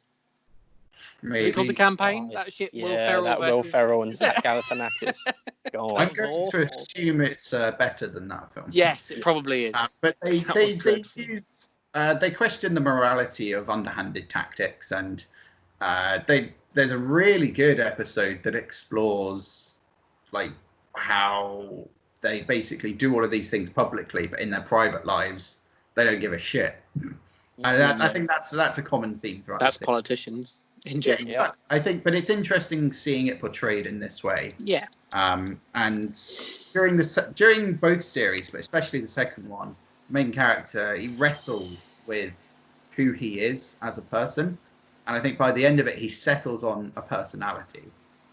Maybe. Is it called The Campaign? That shit, Will Ferrell. Will Ferrell and Zach Galifianakis. I'm going to assume it's better than that film. Yes, it probably is. But they question the morality of underhanded tactics, and there's a really good episode that explores like how they basically do all of these things publicly, but in their private lives they don't give a shit. And I think that's a common theme throughout. That's politicians in general. Yeah, I think, but it's interesting seeing it portrayed in this way. Yeah. And during both series, but especially the second one, main character, he wrestles with who he is as a person, and I think by the end of it he settles on a personality,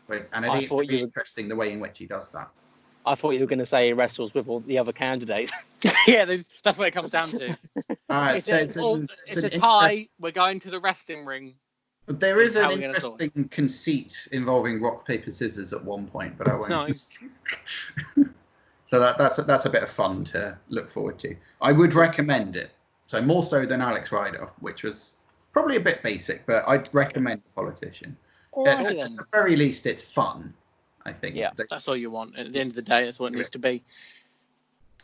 and I think it's really interesting the way in which he does that. I thought you were going to say he wrestles with all the other candidates. Yeah, that's what it comes down to. It's a tie. We're going to the wrestling ring. But there is an interesting conceit involving rock, paper, scissors at one point, but I won't. Nice. So that's a bit of fun to look forward to. I would recommend it. So more so than Alex Rider, which was probably a bit basic, but I'd recommend The Politician. At the very least, it's fun, I think. Yeah, that's all you want. At the end of the day, that's what it needs to be.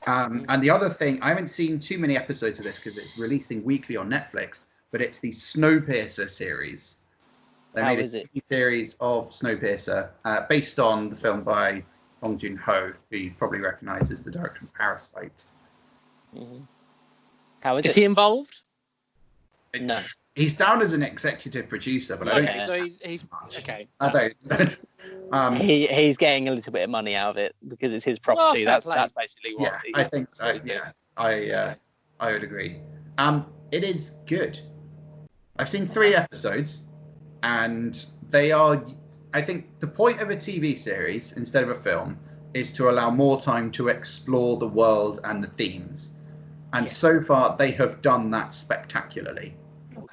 And the other thing, I haven't seen too many episodes of this because it's releasing weekly on Netflix, but it's the Snowpiercer series. They made a TV series of Snowpiercer based on the film by Bong Joon-ho, who you probably recognise as the director of Parasite. Mm-hmm. How is he involved? No. He's down as an executive producer, but I don't think so he's okay. I don't. He's getting a little bit of money out of it because it's his property. That's basically what. Yeah, I think so. Yeah, I would agree. It is good. I've seen 3 episodes, and they are. I think the point of a TV series instead of a film is to allow more time to explore the world and the themes. And so far, they have done that spectacularly.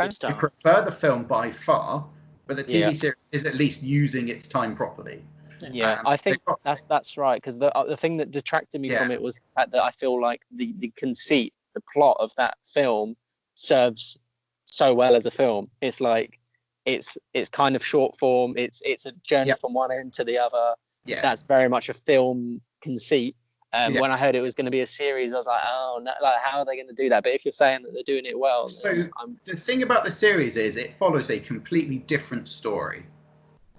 I prefer the film by far, but the TV series is at least using its time properly. Yeah, I think that's right, because the thing that detracted me from it was the fact that I feel like the conceit, the plot of that film serves so well as a film. It's like it's kind of short form. It's a journey from one end to the other. Yeah, that's very much a film conceit. When I heard it was going to be a series, I was like, oh, no, like, how are they going to do that? But if you're saying that they're doing it well... So the thing about the series is it follows a completely different story.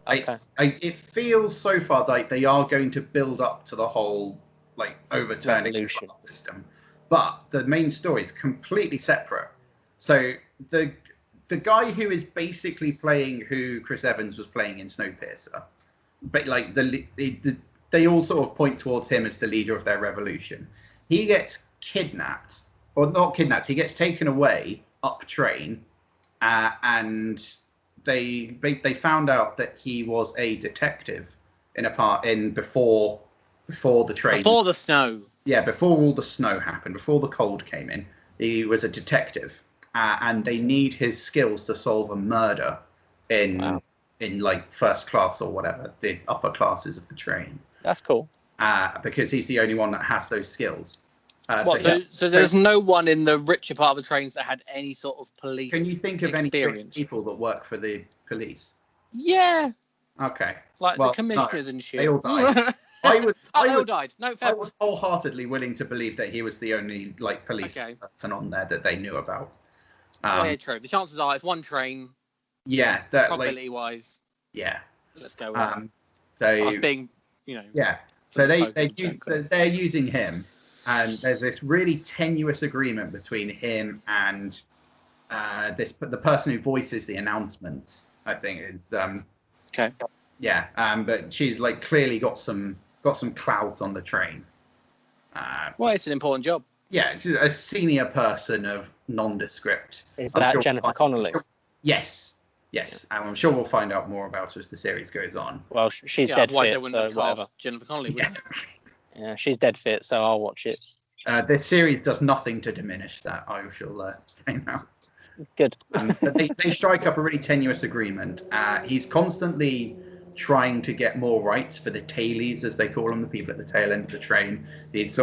Okay. It feels so far like they are going to build up to the whole like overturning the system. But the main story is completely separate. So the guy who is basically playing who Chris Evans was playing in Snowpiercer, but like they all sort of point towards him as the leader of their revolution. He gets kidnapped, or not kidnapped, he gets taken away up train, and they found out that he was a detective before the train. Before the snow. Yeah, before all the snow happened, before the cold came in, he was a detective. and they need his skills to solve a murder in like first class or whatever, the upper classes of the train. That's cool. Because he's the only one that has those skills. So there's no one in the richer part of the trains that had any sort of police Can you think of any experience? people that work for the police? Yeah. Okay. The commissioners and shit. They all died. They all died. No, fair. I was wholeheartedly willing to believe that he was the only like police person on there that they knew about. Yeah, true. The chances are it's one train. Yeah, that probability wise. Yeah. Let's go. So I was being, Yeah. So they're using him, and there's this really tenuous agreement between him and the person who voices the announcements. I think is okay. Yeah. But she's like clearly got some clout on the train. Well, it's an important job. Yeah, she's a senior person of nondescript. Is that Jennifer Connelly? Yes. And I'm sure we'll find out more about her as the series goes on. Well, she's dead otherwise fit, they wouldn't have whatever. cast Jennifer Connelly, would they? Yeah, she's dead fit, so I'll watch it. This series does nothing to diminish that, I shall say now. Good. But they strike up a really tenuous agreement. He's constantly trying to get more rights for the tailies, as they call them, the people at the tail end of the train. He's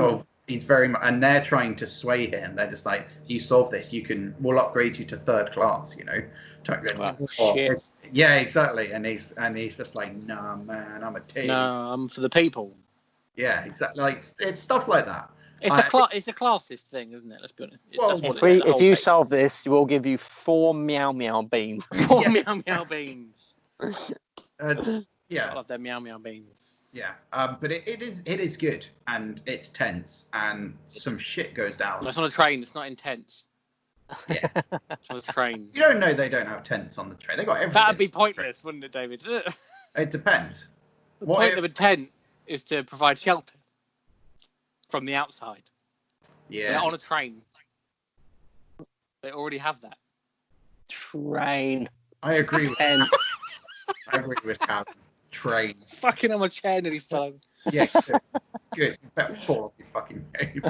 very much, and they're trying to sway him. They're just like, you solve this, we'll upgrade you to third class, Shit. Yeah, exactly. And he's just like, nah, man, I'm a tail. No, I'm for the people. Yeah, exactly. Like it's stuff like that. It's a classist thing, isn't it? Let's be honest. If you solve this, we'll give you 4 meow meow beans. 4 meow meow beans. Yeah. I love their meow meow beans. Yeah, but it is good, and it's tense, and some shit goes down. It's on a train. It's not intense. Yeah, it's on a train. You don't know they don't have tents on the train. They got everything. That'd be pointless, wouldn't it, David? It depends. The point of a tent is to provide shelter from the outside. Yeah. They're on a train. They already have that. Train. I agree with I agree with Cam. Train. Fucking on my chair nearly fell. Yeah, good. That fall off your fucking head.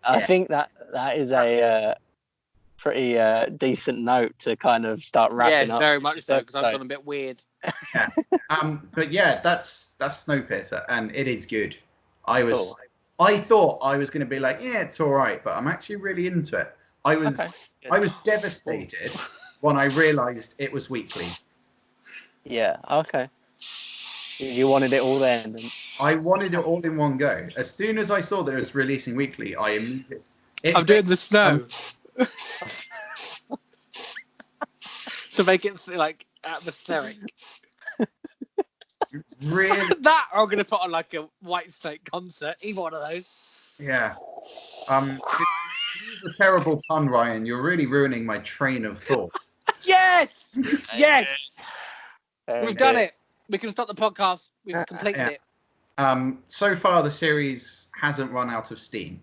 I think that is a pretty decent note to kind of start wrapping up. Yeah, very much so, because I've gone a bit weird. Yeah. But yeah, that's Snowpiercer, and it is good. I thought I was going to be like, yeah, it's all right, but I'm actually really into it. I was devastated when I realised it was weekly. Yeah. Okay. You wanted it all then. I wanted it all in one go. As soon as I saw that it was releasing weekly, I'm doing the snow to make it like atmospheric. Really? That or I'm going to put on like a White Snake concert. Either one of those. Yeah. This is a terrible pun, Ryan. You're really ruining my train of thought. Yes. Yes. We've done it. We can stop the podcast. We've completed it. So far, the series hasn't run out of steam.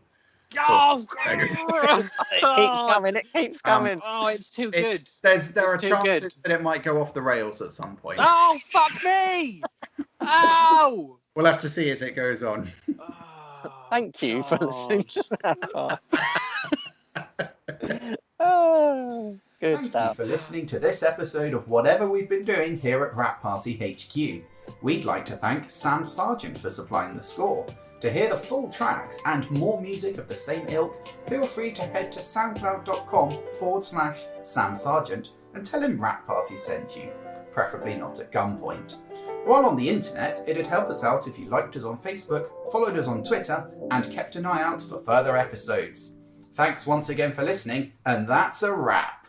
Oh, it keeps coming. It's too good. There are chances that it might go off the rails at some point. Oh, fuck me! Oh! We'll have to see as it goes on. Thank you for listening to that part. Oh, good Thank stuff. you for listening to this episode of whatever we've been doing here at Rap Party HQ. We'd like to thank Sam Sargent for supplying the score. To hear the full tracks and more music of the same ilk, feel free to head to soundcloud.com/Sam Sargent and tell him Rap Party sent you, preferably not at gunpoint. While on the internet, it'd help us out if you liked us on Facebook, followed us on Twitter, and kept an eye out for further episodes. Thanks once again for listening, and that's a wrap.